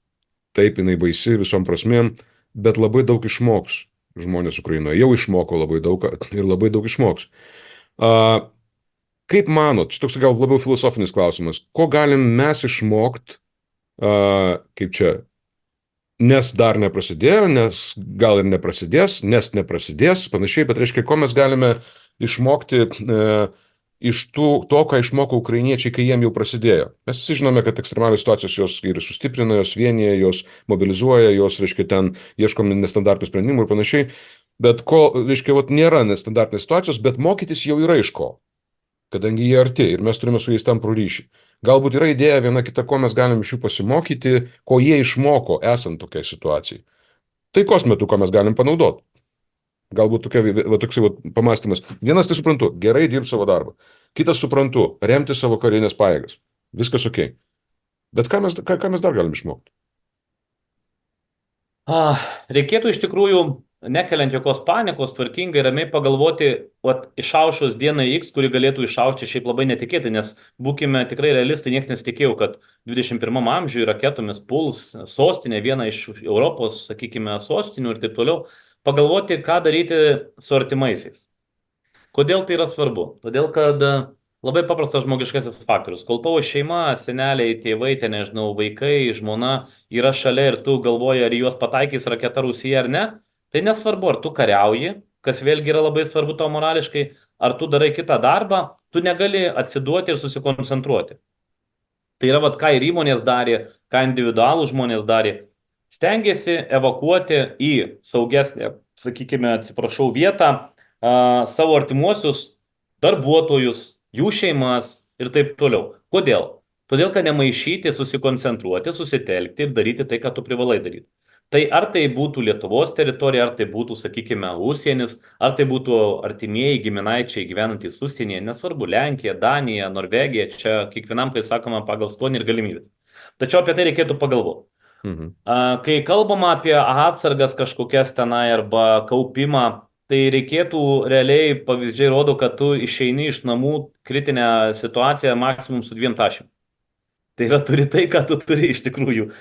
taip, jinai baisi visom prasmėm, bet labai daug išmoks žmonės Ukrainoje. Jau išmoko labai daug ir labai daug išmoks. Kaip manot, šitoks gal labiau filosofinis klausimas, ko galim mes išmokti, kaip čia, nes dar neprasidėjo, nes gal ir neprasidės, nes neprasidės, panašiai, bet reiškia, ko mes galime išmokti iš to, ką išmoko ukrainiečiai, kai jiem jau prasidėjo. Mes visi žinome, kad ekstremalios situacijos jos ir sustiprina, jos vienyje, jos mobilizuoja, jos, reiškia, ten ieškom nestandartų sprendimų ir panašiai, bet reiškia, nėra nestandartinės situacijos, bet mokytis jau yra iš ko. Kadangi jie arti ir mes turime su jais tamprų ryšį. Galbūt yra idėja viena kita, ko mes galim iš jų pasimokyti, ko jie išmoko esant tokiai situacijai. Taikos metu, ko mes galim panaudoti. Galbūt toksai pamastymas. Vienas tai suprantu, gerai dirb savo darbą. Kitas suprantu, remti savo karinės pajėgas. Viskas ok. Bet ką mes dar galim išmokti? Reikėtų iš tikrųjų, nekeliant jokios panikos, tvarkingai, ramiai pagalvoti, išaušus dienai X, kuri galėtų išaušti šiaip labai netikėtai, nes būkime tikrai realistai, niekas nesitikėjo, kad 21 amžiuje raketomis puls sostinė, viena iš Europos, sakykime, sostinių ir taip toliau. Pagalvoti, ką daryti su artimaisiais. Kodėl tai yra svarbu? Todėl, kad labai paprastas žmogiškasis faktorius. Kol tavo šeima, seneliai, tėvai, nežinau, vaikai, žmona yra šalia ir tu galvoji, ar juos pataikys raketa Rusija ar ne, tai nesvarbu, ar tu kariauji, kas vėlgi yra labai svarbu tau morališkai, ar tu darai kitą darbą, tu negali atsiduoti ir susikoncentruoti. Tai yra, ką ir įmonės darė, ką individualų žmonės darė. Stengiasi evakuoti į saugesnę, sakykime, vietą savo artimuosius darbuotojus, jų šeimas ir taip toliau. Kodėl? Todėl, kad nemaišyti, susikoncentruoti, susitelkti ir daryti tai, ką tu privalai daryti. Tai ar tai būtų Lietuvos teritorija, ar tai būtų, sakykime, užsienis, ar tai būtų artimieji giminaičiai gyvenantys užsienyje, nesvarbu, Lenkija, Danija, Norvegija, čia kiekvienam, kai sakoma, pagal skonį ir galimybės. Tačiau apie tai reikėtų pagalvoti. Kai kalbama apie atsargas kažkokias tenai arba kaupimą, tai reikėtų realiai, pavyzdžiai rodo, kad tu išeini iš namų kritinę situaciją maksimum su 2 tašėm. Tai yra turi tai, ką tu turi iš tikrųjų.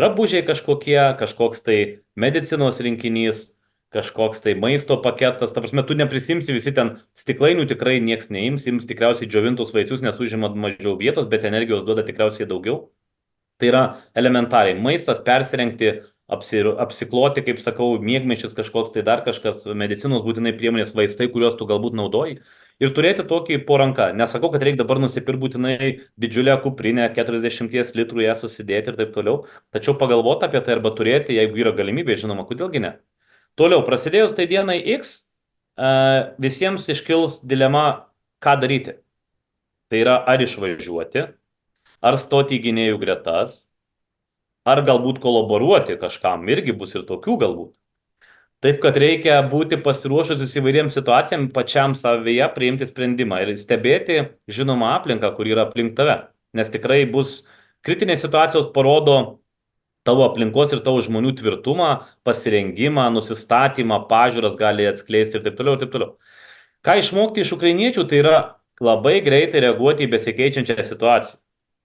Drabužiai kažkokie, kažkoks tai medicinos rinkinys, kažkoks tai maisto paketas. Ta prasme, tu neprisimsi visi ten stiklainių, tikrai nieks neims, ims tikriausiai džiovintus vaisius, nes užima mažiau vietos, bet energijos duoda tikriausiai daugiau. Tai yra elementariai. Maistas, persirengti, apsikloti, kaip sakau, miegmaišis kažkoks, tai dar kažkas, medicinos būtinai priemonės, vaistai, kuriuos tu galbūt naudoji. Ir turėti tokį po ranką. Nesakau, kad reikia dabar nusipirkti būtinai didžiulę kuprinę, 40 litrų ją susidėti ir taip toliau. Tačiau pagalvoti apie tai arba turėti, jeigu yra galimybė, žinoma, kodėlgi ne. Toliau, prasidėjus tai dienai X, visiems iškils dilema, ką daryti. Tai yra, ar išvažiuoti, ar stoti į gynėjų gretas, ar galbūt kolaboruoti kažkam, irgi bus ir tokių galbūt. Taip, kad reikia būti pasiruošusius įvairiems situacijams, pačiam savyje priimti sprendimą ir stebėti žinomą aplinką, kur yra aplink tave. Nes tikrai bus kritinės situacijos parodo tavo aplinkos ir tavo žmonių tvirtumą, pasirengimą, nusistatymą, pažiūras gali atskleisti ir taip toliau, ir taip toliau. Ką išmokti iš ukrainiečių, tai yra labai greitai reaguoti į besikeičiančią situaciją.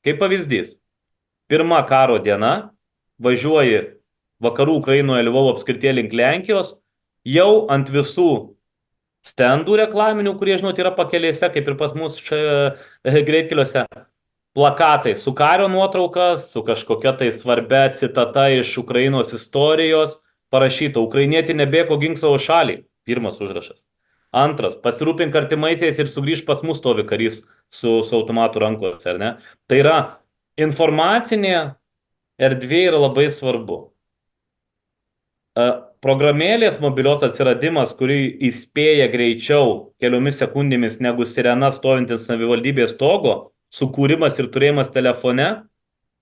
Kaip pavyzdys, pirma karo diena, važiuoji vakarų Ukrainoje Lvovo apskrityje link Lenkijos, jau ant visų stendų reklaminių, kurie, žinot, yra pakelėse, kaip ir pas mus greitkeliuose, plakatai su kario nuotraukas, su kažkokia tai svarbia citata iš Ukrainos istorijos, parašyta, ukrainietį nebėgo gink savo šalį, pirmas užrašas. Antras, pasirūpink artimaisiais ir sugrįž pas mus stovi karys su automatu rankose, ar ne? Tai yra informacinė erdvė yra labai svarbu. Programėlės mobilios atsiradimas, kuri įspėja greičiau keliomis sekundėmis negu sirena stovintis savivaldybės stogo, sukūrimas ir turėjimas telefone,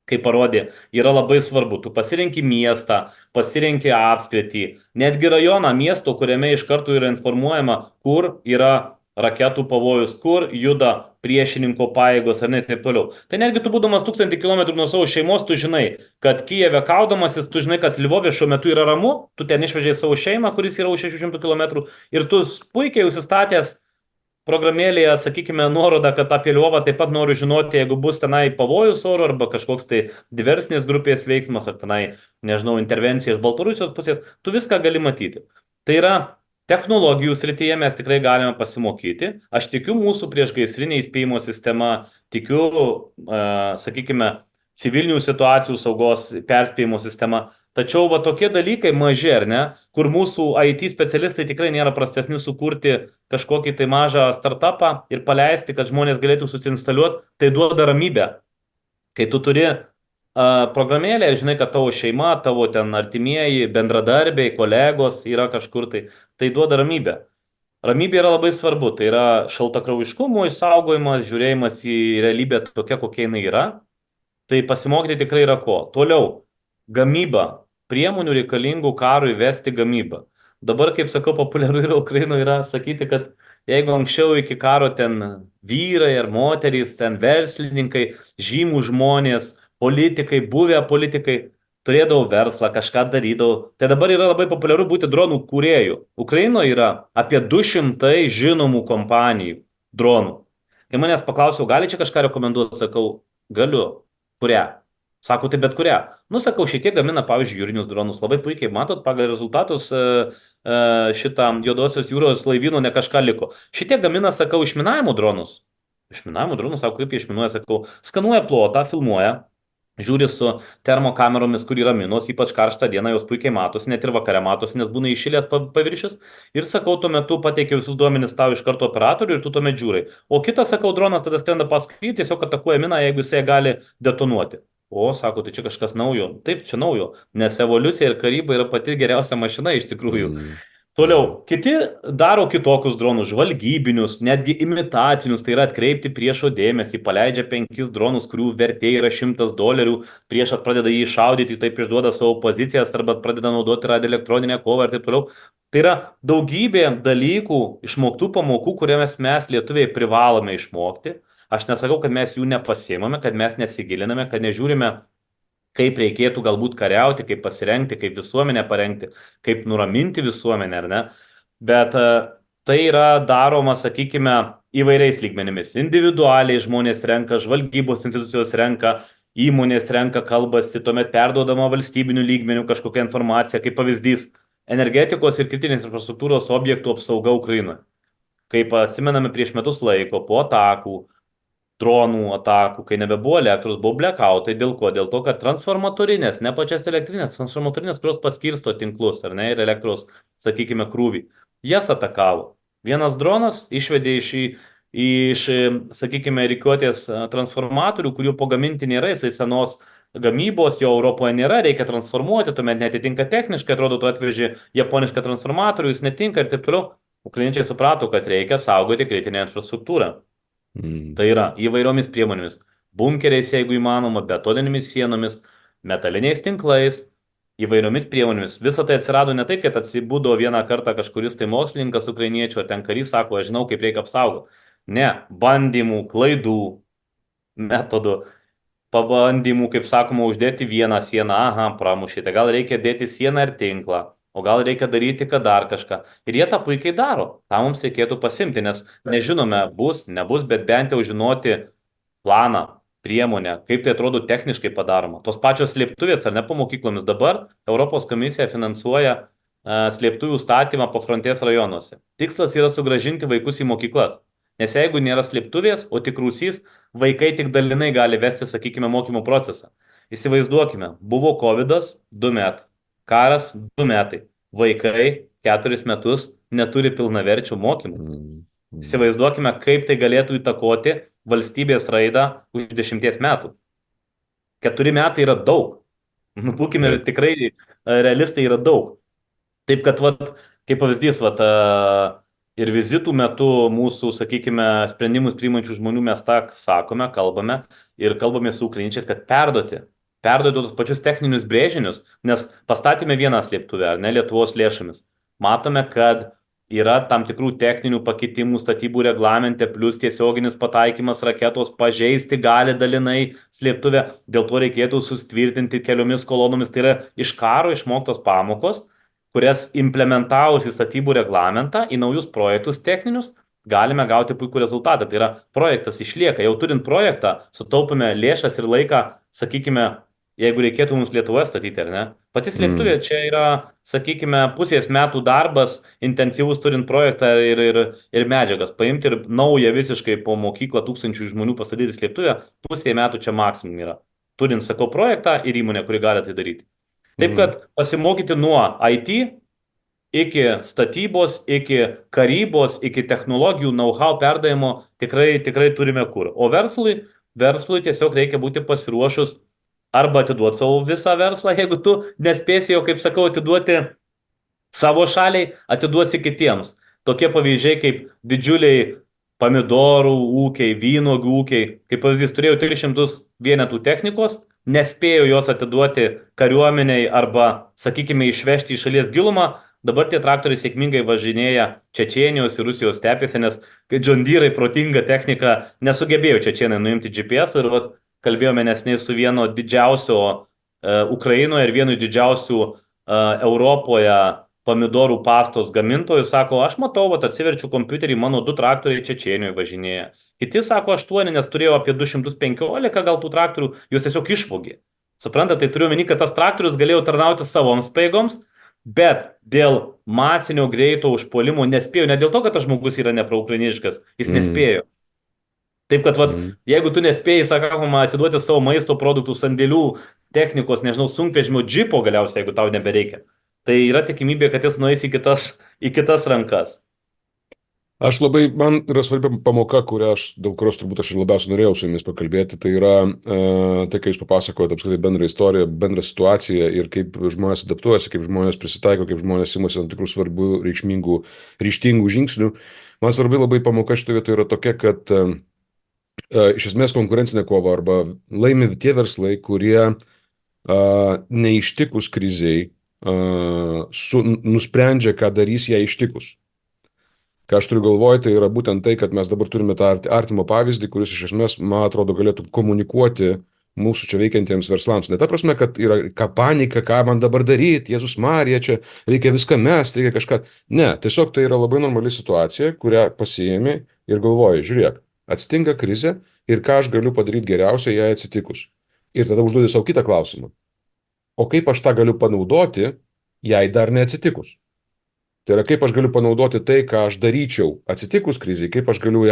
kaip parodė, yra labai svarbu. Tu pasirenki miestą, pasirenki apskritį, netgi rajoną miesto, kuriame iš karto yra informuojama, kur yra raketų pavojus, kur juda priešininko pajėgos ar ne taip toliau. Tai netgi tu būdamas 1000 km nuo savo šeimos, tu žinai, kad Kijeve kaudamasis, tu žinai, kad Lvove šiuo metu yra ramu, tu ten išvežėjai savo šeimą, kuris yra už 600 km ir tu puikiai užsistatęs programėlėje, sakykime, nuoroda, kad apie Lvovą taip pat noriu žinoti, jeigu bus tenai pavojus oro arba kažkoks tai diversinės grupės veiksmas, ar tenai, nežinau, intervencija iš Baltarusijos pusės, tu viską gali matyti. Tai yra technologijų srityje mes tikrai galime pasimokyti. Aš tikiu mūsų priešgaisrinė įspėjimo sistema, tikiu, sakykime, civilinių situacijų saugos perspėjimo sistema. Tačiau va tokie dalykai maži, ar ne, kur mūsų IT specialistai tikrai nėra prastesni sukurti kažkokį tai mažą startupą ir paleisti, kad žmonės galėtų susinstaliuoti, tai duoda ramybę. Kai tu turi programėlę ir žinai, kad tavo šeima, tavo ten artimieji, bendradarbiai, kolegos yra kažkur, tai duoda ramybę. Ramybė yra labai svarbu, tai yra šaltakraujiškumo išsaugojimas, žiūrėjimas į realybę tokia, kokia jinai yra. Tai pasimokyti tikrai yra ko. Toliau, gamyba, priemonių reikalingų karui vesti gamybą. Dabar, kaip sakau, populiaru yra Ukrainoje yra sakyti, kad jeigu anksčiau iki karo ten vyrai ar moterys, ten verslininkai, žymų žmonės, politikai, buvę politikai, turėdavo verslą, kažką darydavo. Tai dabar yra labai populiaru būti dronų kūrėjų. Ukrainoje yra apie 200 žinomų kompanijų dronų. Kai manęs paklausiau, gali čia kažką rekomenduoti, sakau, galiu. Kurią? Sako, tai bet kurią. Nu, sakau, šitie gamina, pavyzdžiui, jūrinius dronus. Labai puikiai matot, pagal rezultatus šitą Juodosios jūros laivyno ne kažką liko. Šitie gamina, sakau, išminavimo dronus. Išminavimo dronus, sako, kaip jie išminuoja, sakau, skanuoja plotą, filmuoja. Žiūri su termokameromis, kur yra minos, ypač karštą dieną, jos puikiai matosi, net ir vakare matosi, nes būna iššilęs paviršius. Ir sakau, tuo metu pateikia visus duomenis tau iš karto operatoriui ir tu tuomet žiūrai. O kitas, sakau, dronas tada skrenda paskui, tiesiog atakuoja miną, jeigu jisai gali detonuoti. O, sako, tai čia kažkas naujo. Taip, čia naujo, nes evoliucija ir karyba yra pati geriausia mašina iš tikrųjų. Toliau, kiti daro kitokius dronus, žvalgybinius, netgi imitacinius, tai yra atkreipti priešo dėmesį, paleidžia 5 dronus, kurių vertė yra $100, priešas pradeda jį šaudyti, taip išduoda savo pozicijas arba pradeda naudoti radioelektroninę kovą ir taip toliau. Tai yra daugybė dalykų, išmoktų pamokų, kurias mes lietuviai privalome išmokti. Aš nesakau, kad mes jų nepasiemame, kad mes nesigiliname, kad nežiūrime, kaip reikėtų galbūt kariauti, kaip pasirengti, kaip visuomenę parengti, kaip nuraminti visuomenę, ar ne? Bet tai yra daroma, sakykime, įvairiais lygmenimis. Individualiai žmonės renka, žvalgybos institucijos renka, įmonės renka, kalbasi, tuomet perduodama valstybinių lygmenių kažkokia informacija, kaip pavyzdys energetikos ir kritinės infrastruktūros objektų apsauga Ukrainoje. Kaip atsimename prieš metus laiko, po atakų, dronų atakų, kai nebebuvo elektros, buvo blackoutai. Dėl ko? Dėl to, kad transformatorinės, ne pačias elektrinės, transformatorinės, kurios paskirsto tinklus, ar ne, ir elektros, sakykime, krūvį, jas atakavo. Vienas dronas išvedė iš sakykime, rikiuotės transformatorių, kurių pagaminti nėra, jisai senos gamybos, jo Europoje nėra, reikia transformuoti, tuomet netitinka techniškai, atrodo, tu atveži japonišką transformatorių, jis netinka ir taip toliau. Ukrainiečiai suprato, kad reikia saugoti kritinę infrastruktūrą. Tai yra įvairiomis priemonėmis, bunkeriais, jeigu įmanoma, betoninėmis sienomis, metaliniais tinklais, įvairiomis priemonėmis. Visą tai atsirado ne taip, kad atsibudo vieną kartą kažkuris tai mokslininkas ukrainiečių, ar ten karys sako, aš žinau, kaip reikia apsaugoti. Ne, bandymų, klaidų, metodų, pabandymų, kaip sakoma, uždėti vieną sieną, aha, pramušite, gal reikia dėti sieną ir tinklą. O gal reikia daryti, kad dar kažką. Ir jie tą puikiai daro. Tą mums reikėtų pasimti, nes nežinome, bus, nebus, bet bent jau žinoti planą, priemonę, kaip tai atrodo techniškai padaroma. Tos pačios slėptuvės, ar ne po mokyklomis dabar Europos komisija finansuoja slėptuvių statymą pafrontės rajonuose. Tikslas yra sugrąžinti vaikus į mokyklas. Nes jeigu nėra slėptuvės, o tik rūsys, vaikai tik dalinai gali vesti, sakykime, mokymo procesą. Įsivaizduokime, buvo COVID-as 2 metai. Karas 2 metai. Vaikai 4 metus neturi pilnaverčių mokymų. Įsivaizduokime, kaip tai galėtų įtakoti valstybės raidą už 10 metų. 4 metai yra daug. Nu, būkime Taip. tikrai realistai, yra daug. Taip kad, vat, kaip pavyzdys, vat, ir vizitų metu mūsų, sakykime, sprendimus priimančių žmonių mes tą sakome, kalbame ir kalbame su ukrainiečiais, kad perduoti tos pačius techninius brėžinius, nes pastatėme vieną slėptuvę, ar ne, Lietuvos lėšomis. Matome, kad yra tam tikrų techninių pakitimų statybų reglamente, plus tiesioginis pataikymas raketos pažeisti gali dalinai slėptuvę, dėl to reikėtų sustvirtinti keliomis kolonomis. Tai yra iš karo išmoktos pamokos, kurias implementavus į statybų reglamentą, į naujus projektus techninius, galime gauti puikų rezultatą. Tai yra, projektas išlieka. Jau turint projektą, sutaupime lėšas ir laiką, sakykime, jeigu reikėtų mums Lietuvoje statyti, ar ne? Pati slėptuvė Mm. čia yra, sakykime, pusės metų darbas, intensyvus turint projektą ir medžiagas. Paimti ir naują visiškai po mokyklą tūkstančių žmonių pastatyti slėptuvę, pusė metų čia maksimum yra. Turint, sakau, projektą ir įmonę, kuri gali tai daryti. Taip Mm. kad pasimokyti nuo IT iki statybos, iki karybos, iki technologijų, know-how perdavimo tikrai turime kur. O verslui tiesiog reikia būti pasiruošus arba atiduoti savo visą verslą, jeigu tu nespėsi jau, kaip sakau, atiduoti savo šaliai, atiduosi kitiems. Tokie pavyzdžiai kaip didžiuliai pomidorų ūkiai, vynogių ūkiai. Kaip pavyzdys, turėjau 300 vienetų technikos, nespėjau jos atiduoti kariuomeniai arba, sakykime, išvežti į šalies gilumą. Dabar tie traktoriai sėkmingai važinėja Čečėnijos ir Rusijos stepėse, nes John Deere protinga technika nesugebėjo čečėnai nuimti GPS ir vat, kalbėjome nesnei su vieno didžiausio Ukrainoje ir vienu didžiausių Europoje pomidorų pastos gamintojų, sako, aš matau, vat, atsiverčiu kompiuterį, mano 2 traktoriai Čečėnijoje važinėja. Kiti sako 8, nes turėjau apie 215 gal tų traktorių, juos tiesiog išvogė. Suprantate, tai turiu meni, kad tas traktorius galėjo tarnauti savoms pajėgoms, bet dėl masinio greito užpuolimo nespėjo, ne dėl to, kad tas žmogus yra nepraukrainiškas, jis Mm. nespėjo. Taip kad, vat, Mm. jeigu tu nespėjai, sakoma, atiduoti savo maisto produktų, sandėlių, technikos, nežinau, sunkvežimio, džipo galiausiai, jeigu tau nebereikia, tai yra tikimybė, kad jis nueis į kitas rankas. Man yra svarbi pamoka, dėl kurios turbūt aš ir labiausiai norėjau su jumis pakalbėti, tai yra tai, kai jūs papasakojate apskritai bendrą istoriją, bendrą situaciją ir kaip žmonės adaptuojasi, kaip žmonės prisitaiko, kaip žmonės imasi tam tikrų svarbių, reikšmingų, ryžtingų žingsnių. Man svarbi labai pamoka šitoje vietoje yra tokia, kad iš esmės konkurencinė kova arba laimi tie verslai, kurie neištikus kriziai nusprendžia, ką darys ją ištikus. Ką aš turiu galvoje, tai yra būtent tai, kad mes dabar turime tą artimo pavyzdį, kuris iš esmės, man atrodo, galėtų komunikuoti mūsų čia veikiantiems verslams. Ne ta prasme, kad yra ką panika, ką man dabar daryti, Jėzus Marija, čia reikia viską mesti, reikia kažką. Ne, tiesiog tai yra labai normali situacija, kurią pasiėmė ir galvoji, žiūrėk, atsitinka krizė ir ką aš galiu padaryti geriausiai jai atsitikus. Ir tada užduodi savo kitą klausimą. O kaip aš tą galiu panaudoti, jai dar neatsitikus? Tai yra, kaip aš galiu panaudoti tai, ką aš daryčiau atsitikus kriziai, kaip aš galiu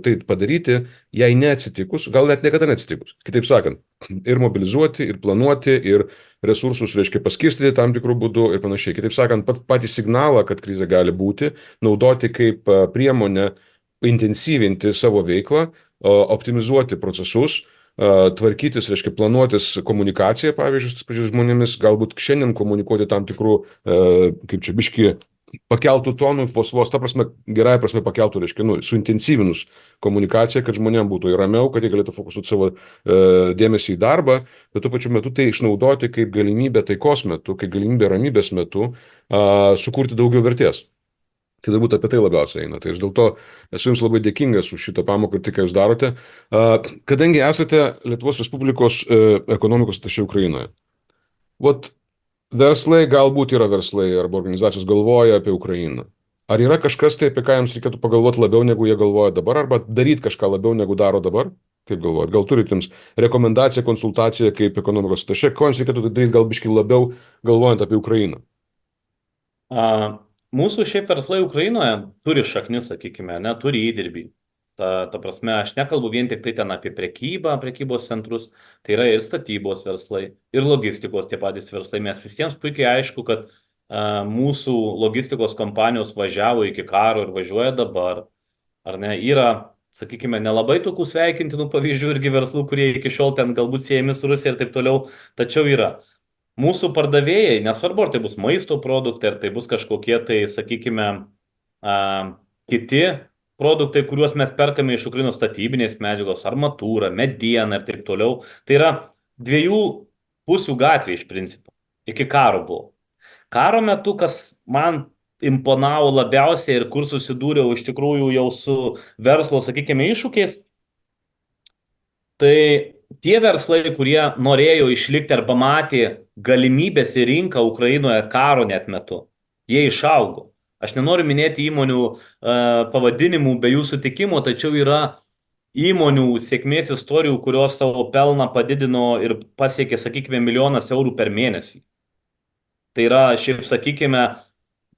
tai padaryti, jei neatsitikus, gal net niekada neatsitikus. Kitaip sakant, ir mobilizuoti, ir planuoti, ir resursus, reiškia, paskirstyti tam tikrų būdų ir panašiai. Kitaip sakant, patį signalą, kad krizė gali būti, naudoti kaip priemonę intensyvinti savo veiklą, optimizuoti procesus, tvarkytis, reiškia, planuotis komunikaciją, pavyzdžiui, su pačiais žmonėmis, galbūt šiandien komunikuoti tam tikrų, kaip čia biški, pakeltų tonų, vos, ta prasme, gerąją prasme pakeltų, reiškia, suintensyvinus komunikaciją, kad žmonėms būtų ir ramiau, kad jie galėtų fokusuoti savo dėmesį į darbą, bet tuo pačiu metu tai išnaudoti kaip galimybę taikos metu, kaip galimybę ramybės metu sukurti daugiau vertės. Tai turbūt apie tai labiausiai eina. Tai aš dėl to esu jums labai dėkingas už šitą pamoką ir tai, ką jūs darote. Kadangi esate Lietuvos Respublikos ekonomikos atašė Ukrainoje, verslai galbūt yra verslai arba organizacijos galvoja apie Ukrainą. Ar yra kažkas tai, apie ką jums reikėtų pagalvoti labiau, negu jie galvoja dabar, arba daryti kažką labiau, negu daro dabar? Kaip galvojat? Gal turite jums rekomendaciją, konsultaciją kaip ekonomikos atašė, ko jums reikėtų daryti gal biškai labiau, galvojant apie Ukrainą? Mūsų šiaip verslai Ukrainoje turi šaknis, sakykime, turi įdirbį. Ta prasme, aš nekalbu vien tik tai ten apie prekybą, prekybos centrus, tai yra ir statybos verslai, ir logistikos tie patys verslai. Mes visiems puikiai aišku, kad mūsų logistikos kompanijos važiavo iki karo ir važiuoja dabar. Ar ne? Yra, sakykime, nelabai tokių sveikintinų pavyzdžių irgi verslų, kurie iki šiol ten galbūt siejami su Rusija ir taip toliau, tačiau yra. mūsų pardavėjai, nesvarbu, ar tai bus maisto produktai, ar tai bus kažkokie tai, sakykime, kiti produktai, kuriuos mes perkame iš Ukrainos, statybinės medžiagos, armatūra, mediena ir taip toliau. Tai yra dviejų pusių gatvė iš principo. Iki karo buvo. Karo metu, kas man imponavo labiausiai ir kur susidūriau iš tikrųjų jau su verslo, sakykime, iššūkiais, tai tie verslai, kurie norėjo išlikti arba matė galimybės į rinką Ukrainoje karo net metu, jie išaugo. Aš nenoriu minėti įmonių pavadinimų be jų sutikimo, tačiau yra įmonių sėkmės istorijų, kurios savo pelną padidino ir pasiekė, sakykime, 1 000 000 eurų per mėnesį. Tai yra, šiaip sakykime,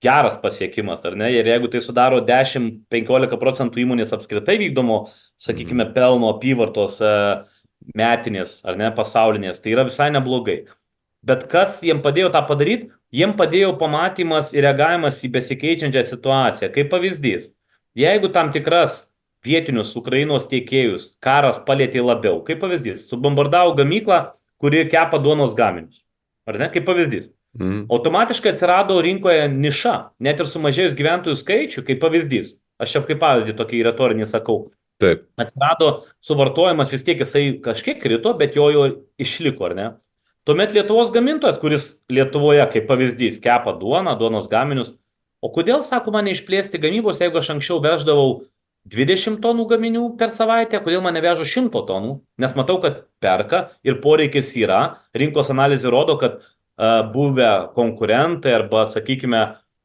geras pasiekimas, ar ne? Ir jeigu tai sudaro 10-15% įmonės apskritai vykdomo, sakykime, pelno apyvartos metinės, ar ne, pasaulinės, tai yra visai neblogai. Bet kas jiem padėjo tą padaryti? Jiem padėjo pamatymas ir reagavimas į besikeičiančią situaciją. Kaip pavyzdys, jeigu tam tikras vietinius Ukrainos tiekėjus karas palėtė labiau, kaip pavyzdys, subombardavo gamyklą, kuri kepa duonos gaminius, ar ne, kaip pavyzdys. Automatiškai atsirado rinkoje niša, net ir sumažėjus gyventojų skaičių, kaip pavyzdys. Aš čia kaip pavyzdį tokį retorinį sakau. Taip. Atsirado suvartojimas, vis tiek jisai kažkiek krito, bet jo išliko, ar ne? Tuomet Lietuvos gamintojas, kuris Lietuvoje, kaip pavyzdys, kepa duoną, duonos gaminius, o kodėl, sako, man neišplėsti gamybos, jeigu aš anksčiau veždavau 20 tonų gaminių per savaitę, kodėl man nevežo 100 tonų, nes matau, kad perka ir poreikis yra, rinkos analizė rodo, kad buvę konkurentai arba, sakykime,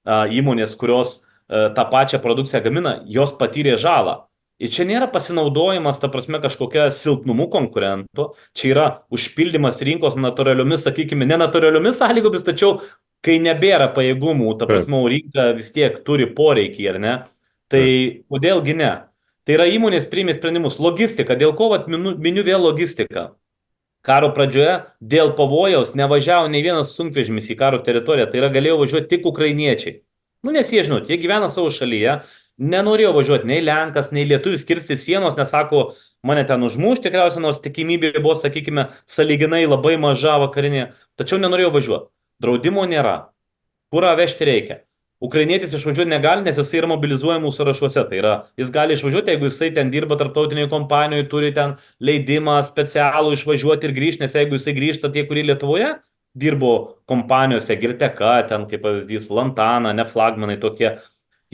įmonės, kurios tą pačią produkciją gamina, jos patyrė žalą. Ir čia nėra pasinaudojimas, ta prasme, kažkokia silpnumu konkurentų, čia yra užpildymas rinkos natūraliomis, sakykime, nenatūraliomis sąlygomis, tačiau kai nebėra pajėgumų, ta prasme, rinka vis tiek turi poreikį, ar ne? Tai kodėlgi ne? Tai yra įmonės priėmė sprendimus. Logistika, dėl ko miniu vėl logistiką? Karo pradžioje dėl pavojaus nevažiavo nei vienas sunkvežimis į karo teritoriją, tai yra galėjo važiuoti tik ukrainiečiai. Nes jie, žinot, jie gyvena savo šalyje, nenorėjo važiuoti nei Lenkas, nei Lietuvis kirsti sienos, nes sako, mane ten užmuš, tikriausiai, nors tikimybė buvo, sakykime, sąlyginai labai maža vakarinė, tačiau nenorėjo važiuoti. Draudimo nėra. Kurą vežti reikia. Ukrainietis išvažiuoti negali, nes jisai yra mobilizuojamų sąrašuose. Tai yra, jis gali išvažiuoti, jeigu jisai ten dirba tarptautinėje kompanijoje, turi ten leidimą specialų išvažiuoti ir grįžti, nes jeigu jisai grįžta tie, kurie Lietuvoje dirbo kompanijose, Girteka, ten kaip pavyzdys, Lantana, ne flagmanai tokie,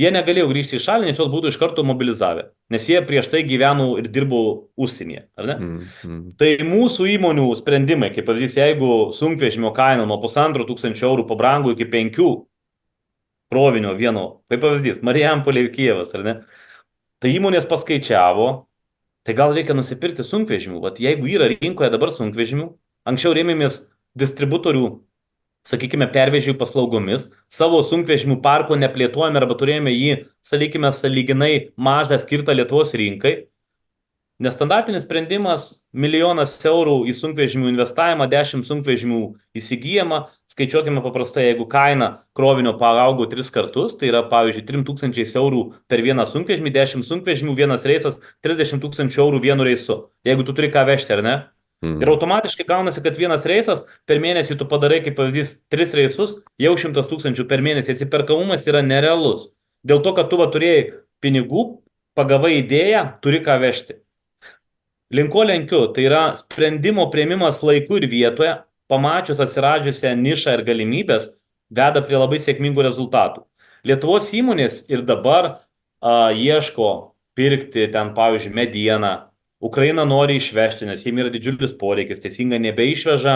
jie negalėjo grįžti į šalį, nes juos būtų iš karto mobilizavę, nes jie prieš tai gyveno ir dirbo užsienyje, ar ne? Tai mūsų įmonių sprendimai, kaip pavyzdys, jeigu sunkvežimio kaina nuo 1,5 eurų pabrango iki 5 krovinio vieno, kaip pavyzdys, Marijampolė ir Kijevas, ar ne? Tai įmonės paskaičiavo, tai gal reikia nusipirkti sunkvežimių, vat jeigu yra rinkoje dabar sunkvežimių, anksčiau rėmėmės distributorių, sakykime, pervežėjų paslaugomis, savo sunkvežimių parko neplėtojame arba turėjome jį, sakykime, sąlyginai mažą skirtą Lietuvos rinkai. Nestandartinis sprendimas 1 000 000 eurų į sunkvežimių investavimą, 10 sunkvežimių įsigijama, skaičiuokime paprastai, jeigu kaina krovinio paaugo 3 kartus, tai yra, pavyzdžiui, 3 000 eurų per vieną sunkvežimį, 10 sunkvežimių, vienas reisas, 30 000 eurų vienu reisu, jeigu tu turi ką vežti, ar ne? Ir automatiškai gaunasi, kad vienas reisas per mėnesį tu padarai, kaip pavyzdys, 3 reisus, jau 100 000 per mėnesį, atsiperkamumas yra nerealus. Dėl to, kad tu turėjai pinigų, pagavai idėją, turi ką vežti. Linko lenkiu, tai yra sprendimo priėmimas laiku ir vietoje, pamačius atsiradžiusią nišą ir galimybės, veda prie labai sėkmingų rezultatų. Lietuvos įmonės ir dabar ieško pirkti ten, pavyzdžiui, medieną. Ukraina nori išvežti, nes jiems yra didžiulis poreikis, teisingai nebeišveža,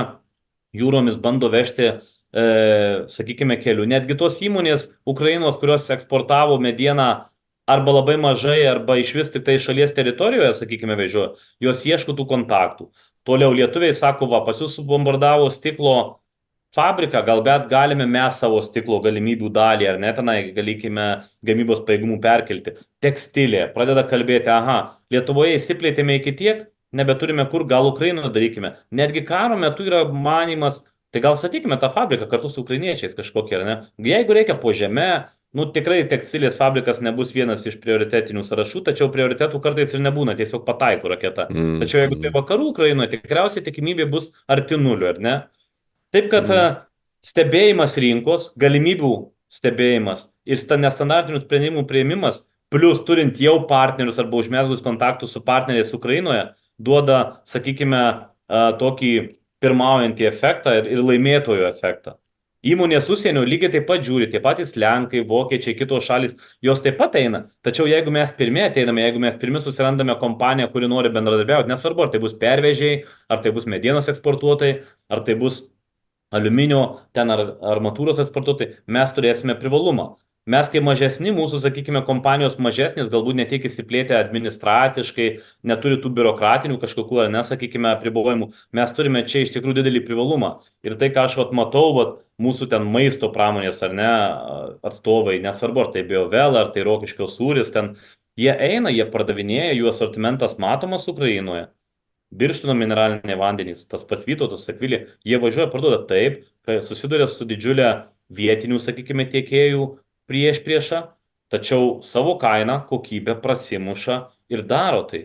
jūromis bando vežti, sakykime, keliu. Netgi tos įmonės Ukrainos, kurios eksportavo medieną arba labai mažai, arba iš vis tik tai šalies teritorijoje, sakykime, vežioja, jos ieško tų kontaktų. Toliau lietuviai sako, va, pas jūs subombardavo stiklo fabriką, galbūt galime mes savo stiklo galimybių dalį, ar ne, tenai galėkime gamybos pajėgumų perkelti. Tekstilė, pradeda kalbėti, aha, Lietuvoje įsiplėtėme iki tiek, nebeturime kur, gal Ukrainoje darykime. Netgi karo metu yra manimas, tai gal statykime tą fabriką kartu su ukrainiečiais kažkokie, ar ne? Jeigu reikia po žeme, tikrai tekstilės fabrikas nebus vienas iš prioritetinių sąrašų, tačiau prioritetų kartais ir nebūna, tiesiog pataiko raketa. Tačiau jeigu tai vakarų Ukrainoje, tikriausiai tikimybė bus arti nulio, ar ne? Taip kad stebėjimas rinkos, galimybių stebėjimas ir nestandartinių sprendimų prieimimas, plus turint jau partnerius arba užmesgus kontaktus su partneriais Ukrainoje, duoda, sakykime, tokį pirmaujantį efektą ir laimėtojų efektą. Įmonės užsienio lygiai taip pat žiūri, tie patys Lenkai, Vokiečiai, kitos šalis, jos taip pat eina. Tačiau jeigu mes pirmie ateiname, jeigu mes pirmi susirandame kompaniją, kuri nori bendradarbiauti, nesvarbu, ar tai bus pervežėjai, ar tai bus medienos eksportuotojai, ar tai bus aliuminio, ten ar armatūros eksportuotojai, mes turėsime privalumą. Mes kaip mažesni, mūsų, sakykime, kompanijos mažesnės, galbūt ne tiek įsiplėtę administratiškai, neturi tų biurokratinių kažkokių, ar nesakykime, apribojimų, mes turime čia iš tikrųjų didelį privalumą. Ir tai, ką aš matau, mūsų ten maisto pramonės ar ne atstovai, nesvarbu, ar tai Biovel, ar tai Rokiškio sūris, ten jie eina, jie pardavinėja, jų asortimentas matomas Ukrainoje. Birštono mineraliniai vandenys, tas pats Vytautas, Akvilė, jie važiuoja parduoda taip, kai susiduria su didžiulė vietinių, sakykime, tiekėjų priešpriešą, tačiau savo kainą, kokybę prasimuša ir daro tai.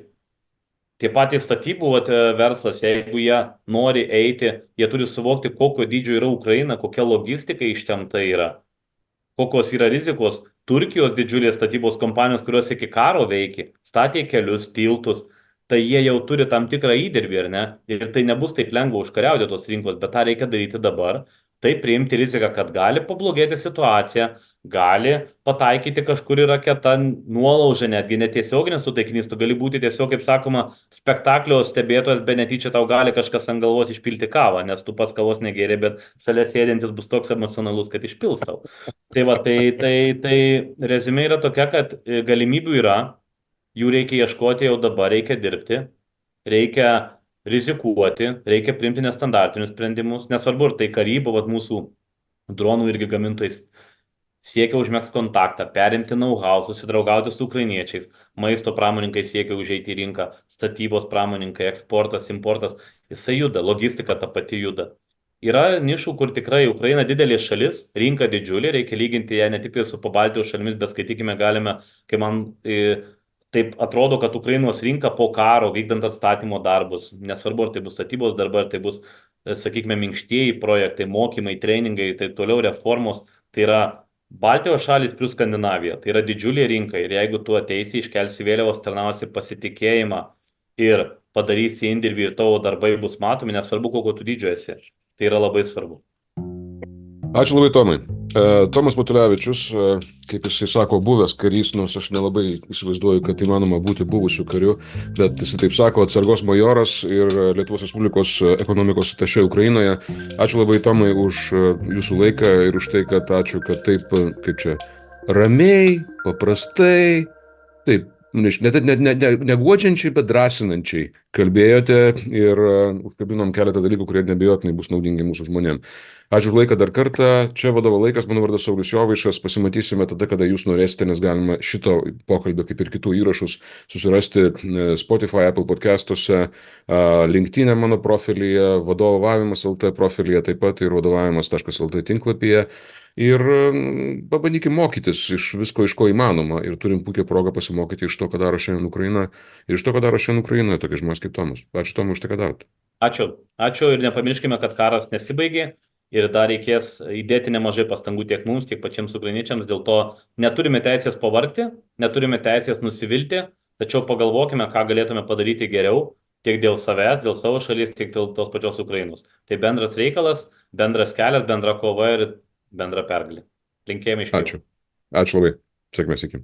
Tie patys statybų verslas, jeigu jie nori eiti, jie turi suvokti, kokio dydžio yra Ukraina, kokia logistika ištemta yra, kokios yra rizikos. Turkijos didžiulės statybos kompanijos, kurios iki karo veikia, statė kelius, tiltus, tai jie jau turi tam tikrą įdirbį, ar ne? Ir tai nebus taip lengva užkariauti tos rinkos, bet tą reikia daryti dabar. Tai priimti riziką, kad gali pablogėti situacija, gali pataikyti kažkur į raketą nuolaužą, netgi netiesioginis sutaikinys, tu gali būti tiesiog, kaip sakoma, spektaklio stebėtojas, be netyčia tau gali kažkas ant galvos išpilti kavą, nes tu pas kavos negeri, bet šalia sėdintis bus toks emocionalus, kad išpils tau. Tai rezumė yra tokia, kad galimybių yra, jų reikia ieškoti jau dabar, reikia dirbti, reikia rizikuoti, reikia priimti nestandartinius sprendimus, nesvarbu, ar tai karyba, mūsų dronų irgi gamintojais siekia užmėgsti kontaktą, perimti know-how, susidraugauti su ukrainiečiais, maisto pramoninkai siekia užeiti į rinką, statybos pramoninkai, eksportas, importas, jisai juda, logistika ta pati juda. Yra nišų, kur tikrai Ukraina didelė šalis, rinka didžiulė, reikia lyginti ją ne tik tai su Pabaltijos šalimis, bet skaitykime galime, kai man taip atrodo, kad Ukrainos rinka po karo, vykdant atstatymo darbus, nesvarbu, ar tai bus statybos darbai, ar tai bus, sakykime, minkštieji projektai, mokymai, treningai, tai toliau reformos, tai yra Baltijos šalis plus Skandinavija, tai yra didžiulė rinka ir jeigu tu ateisi, iškelsi vėliavos, tarnausi pasitikėjimą ir padarysi indirbį ir tavo darbai bus matomi, nesvarbu, kokio tu didžio esi, tai yra labai svarbu. Ačiū labai, Tomai. Tomas Matulevičius, kaip jisai sako, buvęs karys, nors aš nelabai įsivaizduoju, kad įmanoma būti buvusiu kariu, bet jisai taip sako, atsargos majoras ir Lietuvos Respublikos ekonomikos atašė Ukrainoje. Ačiū labai, Tomai, už jūsų laiką ir už tai, kad ačiū, kad taip, kaip čia, ramiai, paprastai, taip, neguodžiančiai, bet drąsinančiai kalbėjote ir užkabinom keletą dalykų, kurie neabejotinai bus naudingi mūsų žmonėm. Ačiū už laiką dar kartą. Čia Vadovo laikas, mano vardas Saulius Jovaišas. Pasimatysime tada, kada jūs norėsite, nes galima šito pokalbio, kaip ir kitų įrašus, susirasti Spotify, Apple podcastuose, LinkedIn mano profilyje, vadovavimas LT profilyje, taip pat ir vadovavimas.lt tinklapyje. Ir pabandykime mokytis iš visko, iš ko įmanoma. Ir turim puikią progą pasimokyti iš to, ką daro šiandien Ukraina. Ir iš to, ką daro šiandien Ukrainoje, tokie žmonės kaip Tomas. Ačiū Tomui už tai, ką darot. Ačiū ir nepamirškime, kad karas nesibaigė. Ir dar reikės įdėti nemažai pastangų tiek mums, tiek pačiems ukrainiečiams. Dėl to neturime teisės pavargti, neturime teisės nusivilti, tačiau pagalvokime, ką galėtume padaryti geriau, tiek dėl savęs, dėl savo šalies, tiek dėl tos pačios Ukrainos. Tai bendras reikalas, bendras kelias, bendra kova ir bendra pergalė. Linkėjimai iš Kijevo. Ačiū labai. Sėkmės iki.